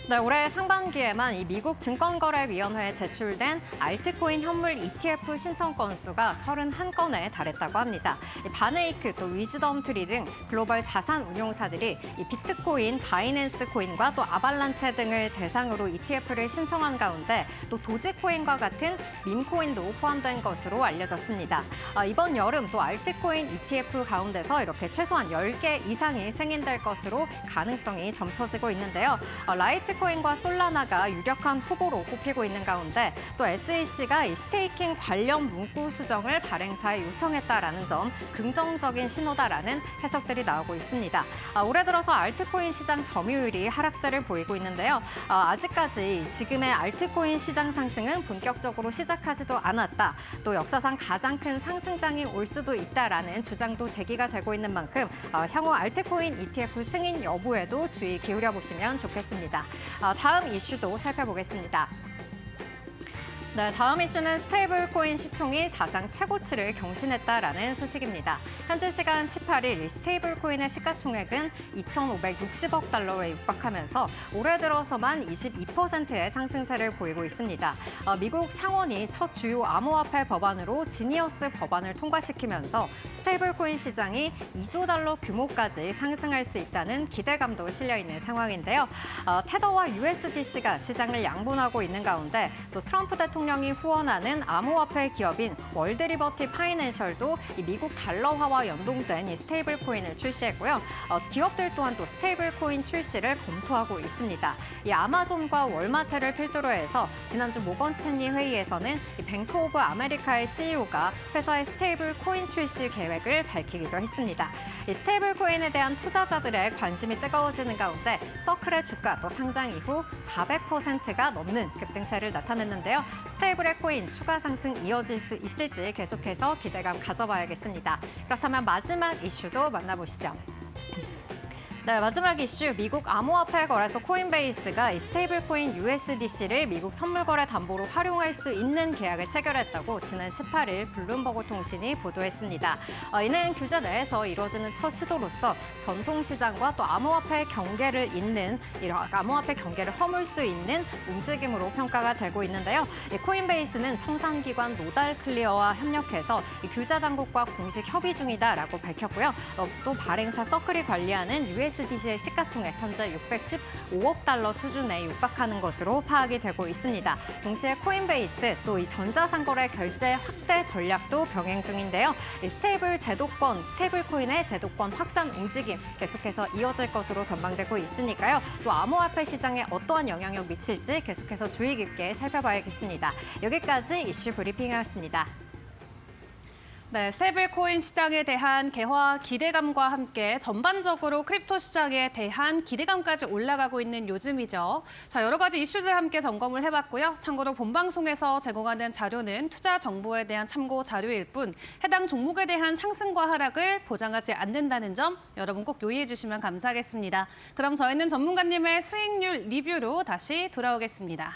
네, 올해 상반기에만 이 미국 증권거래위원회에 제출된 알트코인 현물 ETF 신청 건수가 31건에 달했다고 합니다. 바네이크, 또 위즈덤 트리 등 글로벌 자산 운용사들이 이 비트코인, 바이낸스 코인과 또 아발란체 등을 대상으로 ETF를 신청한 가운데 또 도지코인과 같은 밈코인도 포함된 것으로 알려졌습니다. 이번 여름 또 알트코인 ETF 가운데서 이렇게 최소한 10개 이상이 승인될 것으로 가능성이 점쳐지고 있는데요. 라이트코인과 솔라나가 유력한 후보로 꼽히고 있는 가운데 또 SEC가 이 스테이킹 관련 문구 수정을 발행사에 요청했다라는 점 긍정적인 신호다라는 해석들이 나오고 있습니다. 올해 들어서 알트코인 시장 점유율이 하락세를 보이고 있는데요. 아직까지 지금의 알트코인 시장 상승은 본격적으로 시작하지도 않았다. 또 역사상 가장 큰 상승장이 올 수도 있다라는 주장도 제기가 되고 있는 만큼 향후 알트코인 ETF 승인 여부에도 주의 기울여 보시면 좋겠습니다. 다음 이슈도 살펴보겠습니다. 네, 다음 이슈는 스테이블 코인 시총이 사상 최고치를 경신했다라는 소식입니다. 현재 시간 18일 스테이블 코인의 시가총액은 2,560억 달러에 육박하면서 올해 들어서만 22%의 상승세를 보이고 있습니다. 미국 상원이 첫 주요 암호화폐 법안으로 지니어스 법안을 통과시키면서 스테이블 코인 시장이 2조 달러 규모까지 상승할 수 있다는 기대감도 실려 있는 상황인데요. 테더와 USDC가 시장을 양분하고 있는 가운데 또 트럼프 대통령이 후원하는 암호화폐 기업인 월드리버티 파이낸셜도 이 미국 달러화와 연동된 이 스테이블 코인을 출시했고요. 기업들 또한 또 스테이블 코인 출시를 검토하고 있습니다. 이 아마존과 월마트를 필두로 해서 지난주 모건 스탠리 회의에서는 이 뱅크 오브 아메리카의 CEO가 회사의 스테이블 코인 출시 계획을 밝히기도 했습니다. 이 스테이블 코인에 대한 투자자들의 관심이 뜨거워지는 가운데 서클의 주가 또 상장 이후 400%가 넘는 급등세를 나타냈는데요. 스테이블의 코인 추가 상승 이어질 수 있을지 계속해서 기대감 가져봐야겠습니다. 그렇다면 마지막 이슈도 만나보시죠. 네, 마지막 이슈 미국 암호화폐 거래소 코인베이스가 이 스테이블 코인 USDC를 미국 선물거래 담보로 활용할 수 있는 계약을 체결했다고 지난 18일 블룸버그 통신이 보도했습니다. 이는 규제 내에서 이루어지는 첫 시도로서 전통시장과 또 암호화폐 경계를 잇는 암호화폐 경계를 허물 수 있는 움직임으로 평가가 되고 있는데요. 이 코인베이스는 청산기관 노달 클리어와 협력해서 이 규제 당국과 공식 협의 중이다라고 밝혔고요. 또 발행사 서클이 관리하는 USDC USDC의 시가총액 현재 615억 달러 수준에 육박하는 것으로 파악이 되고 있습니다. 동시에 코인베이스 또 이 전자상거래 결제 확대 전략도 병행 중인데요. 이 스테이블 코인의 제도권 확산 움직임 계속해서 이어질 것으로 전망되고 있으니까요. 또 암호화폐 시장에 어떠한 영향력 미칠지 계속해서 주의 깊게 살펴봐야겠습니다. 여기까지 이슈 브리핑이었습니다. 네, 스테이블코인 시장에 대한 개화 기대감과 함께 전반적으로 크립토 시장에 대한 기대감까지 올라가고 있는 요즘이죠. 자, 여러 가지 이슈들 함께 점검을 해봤고요. 참고로 본방송에서 제공하는 자료는 투자 정보에 대한 참고 자료일 뿐 해당 종목에 대한 상승과 하락을 보장하지 않는다는 점 여러분 꼭 유의해 주시면 감사하겠습니다. 그럼 저희는 전문가님의 수익률 리뷰로 다시 돌아오겠습니다.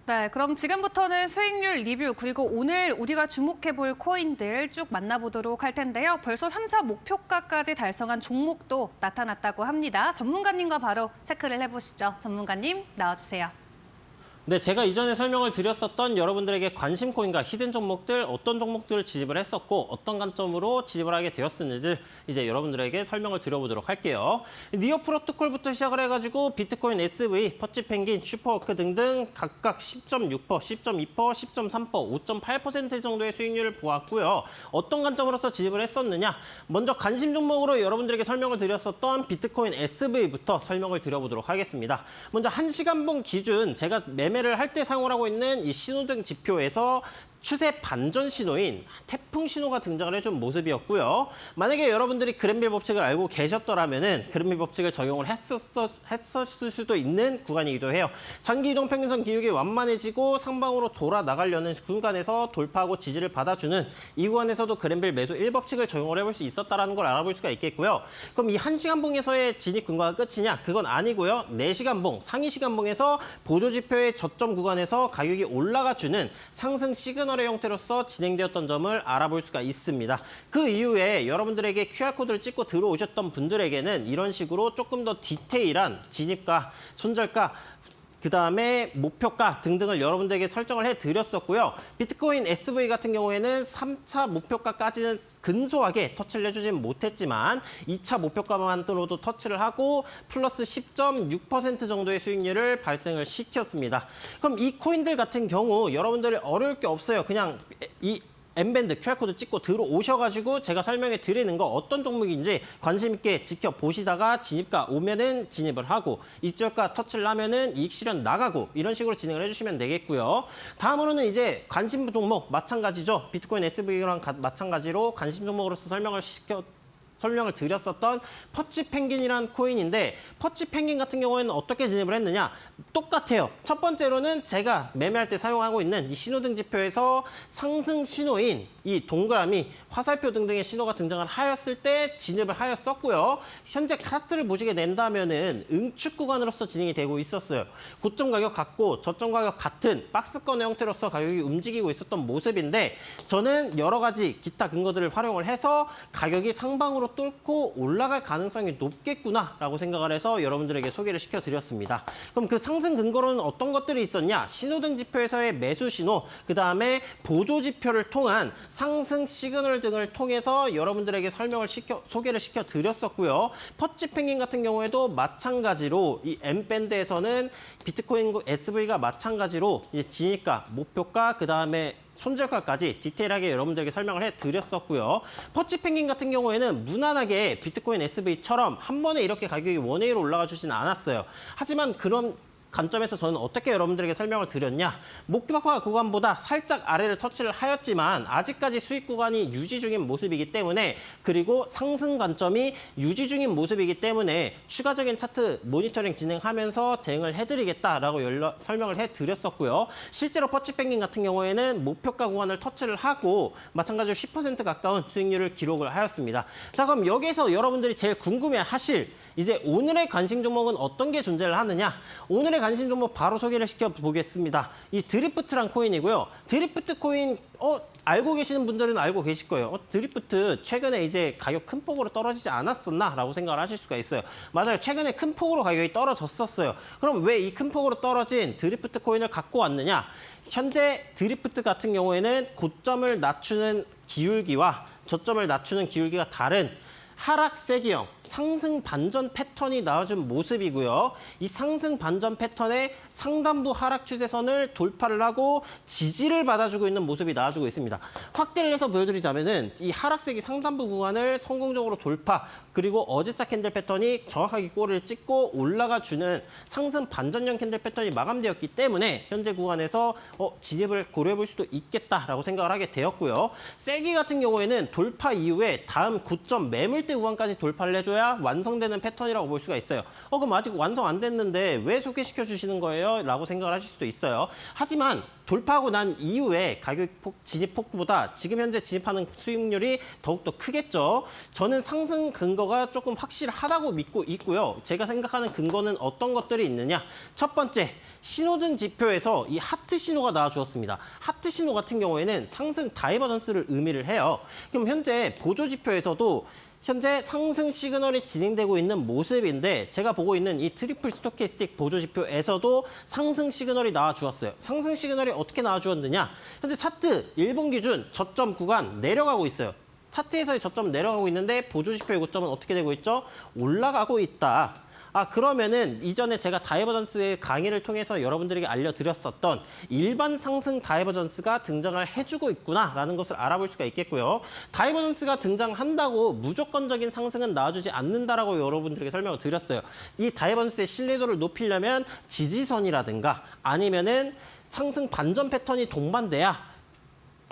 네, 그럼 지금부터는 수익률 리뷰 그리고 오늘 우리가 주목해 볼 코인들 쭉 만나보도록 할 텐데요. 벌써 3차 목표가까지 달성한 종목도 나타났다고 합니다. 전문가님과 바로 체크를 해보시죠. 전문가님 나와주세요. 네, 제가 이전에 설명을 드렸었던 여러분들에게 관심 코인과 히든 종목들, 어떤 종목들을 진입을 했었고 어떤 관점으로 진입을 하게 되었는지를 이제 여러분들에게 설명을 드려보도록 할게요. 니어 프로토콜부터 시작을 해가지고 비트코인 SV, 퍼치펭귄, 슈퍼워크 등등 각각 10.6%, 10.2%, 10.3%, 5.8% 정도의 수익률을 보았고요. 어떤 관점으로서 진입을 했었느냐? 먼저 관심 종목으로 여러분들에게 설명을 드렸었던 비트코인 SV부터 설명을 드려보도록 하겠습니다. 먼저 1시간봉 기준 제가 매매를 할 때 사용을 하고 있는 이 신호등 지표에서 추세 반전 신호인 태풍 신호가 등장을 해준 모습이었고요. 만약에 여러분들이 그랜빌 법칙을 알고 계셨더라면은 그랜빌 법칙을 적용을 했었을 수도 있는 구간이기도 해요. 장기 이동 평균선 기울기 완만해지고 상방으로 돌아 나가려는 구간에서 돌파하고 지지를 받아주는 이 구간에서도 그랜빌 매수 1법칙을 적용을 해볼 수 있었다는 걸 알아볼 수가 있겠고요. 그럼 이 1시간봉에서의 진입 근거가 끝이냐? 그건 아니고요. 4시간봉, 상위 시간봉에서 보조지표의 저점 구간에서 가격이 올라가주는 상승 시그널 의 형태로서 진행되었던 점을 알아볼 수가 있습니다. 그 이후에 여러분들에게 QR코드를 찍고 들어오셨던 분들에게는 이런 식으로 조금 더 디테일한 진입가, 손절가, 그다음에 목표가 등등을 여러분들에게 설정을 해드렸었고요. 비트코인 SV 같은 경우에는 3차 목표가까지는 근소하게 터치를 해주진 못했지만 2차 목표가만으로도 터치를 하고 플러스 10.6% 정도의 수익률을 발생을 시켰습니다. 그럼 이 코인들 같은 경우 여러분들이 어려울 게 없어요. 그냥 이 M밴드 QR코드 찍고 들어오셔가지고 제가 설명해 드리는 거 어떤 종목인지 관심 있게 지켜보시다가 진입가 오면은 진입을 하고 이쪽가 터치를 하면은 이익 실현 나가고 이런 식으로 진행을 해주시면 되겠고요. 다음으로는 이제 관심 종목 마찬가지죠. 비트코인 SV랑 마찬가지로 관심 종목으로서 설명을 드렸었던 퍼치펭귄이라는 코인인데 퍼치펭귄 같은 경우에는 어떻게 진입을 했느냐? 똑같아요. 첫 번째로는 제가 매매할 때 사용하고 있는 이 신호등 지표에서 상승 신호인 이 동그라미, 화살표 등등의 신호가 등장을 하였을 때 진입을 하였었고요. 현재 차트를 보시게 된다면은 응축 구간으로서 진행이 되고 있었어요. 고점 가격 같고 저점 가격 같은 박스권의 형태로서 가격이 움직이고 있었던 모습인데 저는 여러 가지 기타 근거들을 활용을 해서 가격이 상방으로 뚫고 올라갈 가능성이 높겠구나라고 생각을 해서 여러분들에게 소개를 시켜드렸습니다. 그럼 그 상승 근거로는 어떤 것들이 있었냐? 신호등 지표에서의 매수 신호, 그다음에 보조 지표를 통한 상승 시그널 등을 통해서 여러분들에게 소개를 시켜드렸었고요. 퍼치펭귄 같은 경우에도 마찬가지로 이 M밴드에서는 비트코인 SV가 마찬가지로 이제 진입가, 목표가, 그다음에 손절가까지 디테일하게 여러분들에게 설명을 해드렸었고요. 퍼치펭귄 같은 경우에는 무난하게 비트코인 SV처럼 한 번에 이렇게 가격이 원웨이로 올라가 주진 않았어요. 하지만 그런 관점에서 저는 어떻게 여러분들에게 설명을 드렸냐. 목표가 구간보다 살짝 아래를 터치를 하였지만 아직까지 수익 구간이 유지 중인 모습이기 때문에 그리고 상승 관점이 유지 중인 모습이기 때문에 추가적인 차트 모니터링 진행하면서 대응을 해드리겠다라고 설명을 해드렸었고요. 실제로 퍼치뱅킹 같은 경우에는 목표가 구간을 터치를 하고 마찬가지로 10% 가까운 수익률을 기록을 하였습니다. 자, 그럼 여기서 여러분들이 제일 궁금해하실 이제 오늘의 관심 종목은 어떤 게 존재를 하느냐? 오늘의 관심 종목 바로 소개를 시켜보겠습니다. 이 드리프트란 코인이고요. 드리프트 코인 알고 계시는 분들은 알고 계실 거예요. 드리프트 최근에 이제 가격 큰 폭으로 떨어지지 않았었나라고 생각을 하실 수가 있어요. 맞아요. 최근에 큰 폭으로 가격이 떨어졌었어요. 그럼 왜 이 큰 폭으로 떨어진 드리프트 코인을 갖고 왔느냐? 현재 드리프트 같은 경우에는 고점을 낮추는 기울기와 저점을 낮추는 기울기가 다른 하락세기형 상승 반전 패턴이 나와준 모습이고요. 이 상승 반전 패턴의 상단부 하락 추세선을 돌파를 하고 지지를 받아주고 있는 모습이 나와주고 있습니다. 확대를 해서 보여드리자면은 이 하락세기 상단부 구간을 성공적으로 돌파 그리고 어제자 캔들 패턴이 정확하게 꼬리를 찍고 올라가주는 상승 반전형 캔들 패턴이 마감되었기 때문에 현재 구간에서 진입을 고려해볼 수도 있겠다라고 생각을 하게 되었고요. 세기 같은 경우에는 돌파 이후에 다음 고점 매물대 구간까지 돌파를 해줘야 완성되는 패턴이라고 볼 수가 있어요. 그럼 아직 완성 안 됐는데 왜 소개시켜 주시는 거예요? 라고 생각을 하실 수도 있어요. 하지만 돌파하고 난 이후에 가격 진입 폭보다 지금 현재 진입하는 수익률이 더욱더 크겠죠. 저는 상승 근거가 조금 확실하다고 믿고 있고요. 제가 생각하는 근거는 어떤 것들이 있느냐. 첫 번째, 신호등 지표에서 이 하트 신호가 나와주었습니다. 하트 신호 같은 경우에는 상승 다이버전스를 의미를 해요. 그럼 현재 보조 지표에서도 현재 상승 시그널이 진행되고 있는 모습인데 제가 보고 있는 이 트리플 스토캐스틱 보조 지표에서도 상승 시그널이 나와주었어요. 상승 시그널이 어떻게 나와주었느냐? 현재 차트 일본 기준 저점 구간 내려가고 있어요. 차트에서의 저점 내려가고 있는데 보조 지표의 고점은 어떻게 되고 있죠? 올라가고 있다. 그러면은 이전에 제가 다이버전스의 강의를 통해서 여러분들에게 알려드렸었던 일반 상승 다이버전스가 등장을 해주고 있구나라는 것을 알아볼 수가 있겠고요. 다이버전스가 등장한다고 무조건적인 상승은 나와주지 않는다라고 여러분들에게 설명을 드렸어요. 이 다이버전스의 신뢰도를 높이려면 지지선이라든가 아니면은 상승 반전 패턴이 동반돼야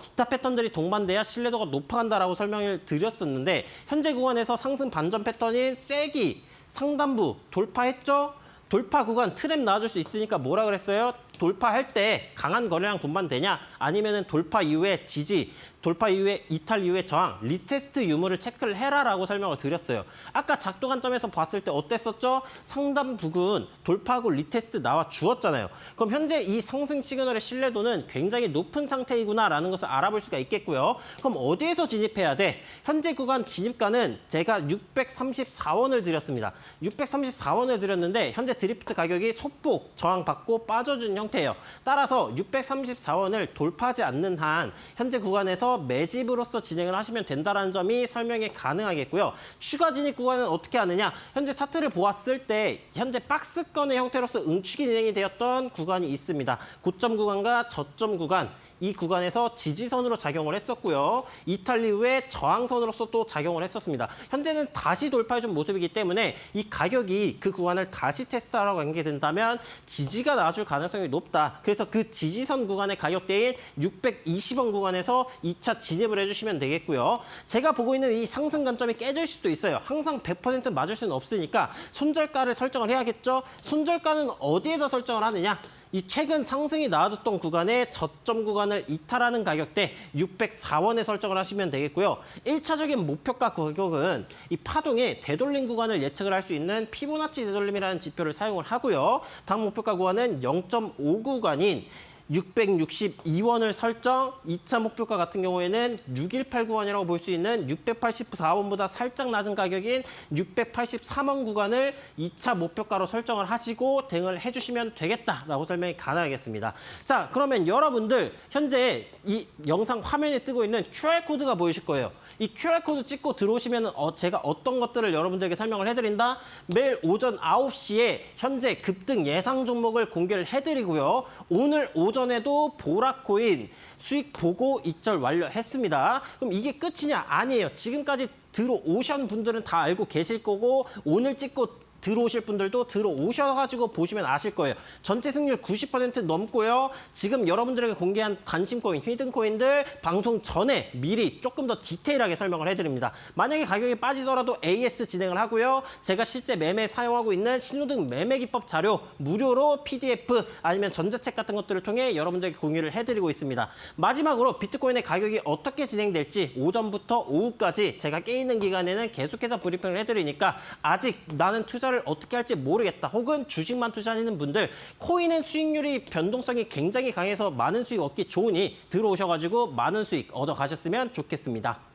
기타 패턴들이 동반돼야 신뢰도가 높아간다라고 설명을 드렸었는데 현재 구간에서 상승 반전 패턴인 세기 상단부 돌파했죠? 돌파 구간 트랩 나와줄 수 있으니까 뭐라 그랬어요? 돌파할 때 강한 거래량 동반되냐? 아니면은 돌파 이후에 지지, 돌파 이후에 이탈 이후에 저항, 리테스트 유무를 체크를 해라라고 설명을 드렸어요. 아까 작도 관점에서 봤을 때 어땠었죠? 상단 부근 돌파하고 리테스트 나와 주었잖아요. 그럼 현재 이 상승 시그널의 신뢰도는 굉장히 높은 상태이구나라는 것을 알아볼 수가 있겠고요. 그럼 어디에서 진입해야 돼? 현재 구간 진입가는 제가 634원을 드렸습니다. 634원을 드렸는데 현재 드리프트 가격이 소폭 저항받고 빠져준 형태예요. 따라서 634원을 돌파하지 않는 한 현재 구간에서 매집으로서 진행을 하시면 된다는 점이 설명이 가능하겠고요. 추가 진입 구간은 어떻게 하느냐? 현재 차트를 보았을 때 현재 박스권의 형태로서 응축이 진행이 되었던 구간이 있습니다. 고점 구간과 저점 구간. 이 구간에서 지지선으로 작용을 했었고요. 이탈 이후에 저항선으로서 또 작용을 했었습니다. 현재는 다시 돌파해준 모습이기 때문에 이 가격이 그 구간을 다시 테스트하러 가게 된다면 지지가 나와줄 가능성이 높다. 그래서 그 지지선 구간의 가격대인 620원 구간에서 2차 진입을 해주시면 되겠고요. 제가 보고 있는 이 상승 관점이 깨질 수도 있어요. 항상 100% 맞을 수는 없으니까 손절가를 설정을 해야겠죠. 손절가는 어디에다 설정을 하느냐? 이 최근 상승이 나와줬던 구간의 저점 구간을 이탈하는 가격대 604원에 설정을 하시면 되겠고요. 1차적인 목표가 가격은 이 파동의 되돌림 구간을 예측을 할 수 있는 피보나치 되돌림이라는 지표를 사용을 하고요. 다음 목표가 구간은 0.5 구간인 662원을 설정, 2차 목표가 같은 경우에는 6189원이라고 볼 수 있는 684원보다 살짝 낮은 가격인 683원 구간을 2차 목표가로 설정을 하시고 대응을 해주시면 되겠다라고 설명이 가능하겠습니다. 자, 그러면 여러분들 현재 이 영상 화면에 뜨고 있는 QR코드가 보이실 거예요. 이 QR코드 찍고 들어오시면 제가 어떤 것들을 여러분들에게 설명을 해드린다. 매일 오전 9시에 현재 급등 예상 종목을 공개를 해드리고요. 오늘 오전에도 보라코인 수익 보고 익절 완료했습니다. 그럼 이게 끝이냐? 아니에요. 지금까지 들어오신 분들은 다 알고 계실 거고 오늘 찍고 들어오실 분들도 들어오셔가지고 보시면 아실 거예요. 전체 승률 90% 넘고요. 지금 여러분들에게 공개한 관심코인, 히든코인들 방송 전에 미리 조금 더 디테일하게 설명을 해드립니다. 만약에 가격이 빠지더라도 AS 진행을 하고요. 제가 실제 매매 사용하고 있는 신호등 매매 기법 자료 무료로 PDF 아니면 전자책 같은 것들을 통해 여러분들에게 공유를 해드리고 있습니다. 마지막으로 비트코인의 가격이 어떻게 진행될지 오전부터 오후까지 제가 깨 있는 기간에는 계속해서 브리핑을 해드리니까 아직 나는 투자를 어떻게 할지 모르겠다. 혹은 주식만 투자하시는 분들 코인은 수익률이 변동성이 굉장히 강해서 많은 수익 얻기 좋으니 들어오셔가지고 많은 수익 얻어가셨으면 좋겠습니다.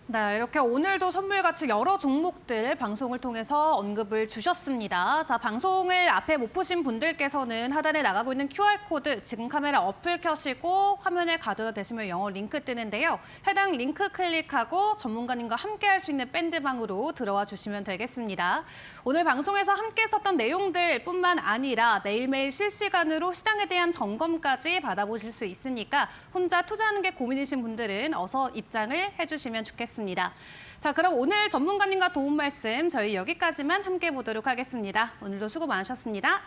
네, 이렇게 오늘도 선물같이 여러 종목들 방송을 통해서 언급을 주셨습니다. 자, 방송을 앞에 못 보신 분들께서는 하단에 나가고 있는 QR코드 지금 카메라 어플 켜시고 화면에 가져다 대시면 영어 링크 뜨는데요. 해당 링크 클릭하고 전문가님과 함께 할 수 있는 밴드방으로 들어와 주시면 되겠습니다. 오늘 방송에서 함께 썼던 내용들 뿐만 아니라 매일매일 실시간으로 시장에 대한 점검까지 받아보실 수 있으니까 혼자 투자하는 게 고민이신 분들은 어서 입장을 해주시면 좋겠습니다. 자, 그럼 오늘 전문가님과 도움 말씀 저희 여기까지만 함께 보도록 하겠습니다. 오늘도 수고 많으셨습니다.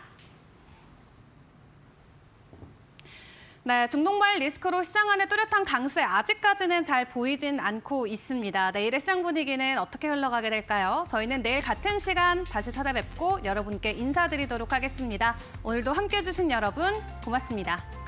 네, 중동발 리스크로 시장 안에 뚜렷한 강세 아직까지는 잘 보이진 않고 있습니다. 내일의 시장 분위기는 어떻게 흘러가게 될까요? 저희는 내일 같은 시간 다시 찾아뵙고 여러분께 인사드리도록 하겠습니다. 오늘도 함께해 주신 여러분 고맙습니다.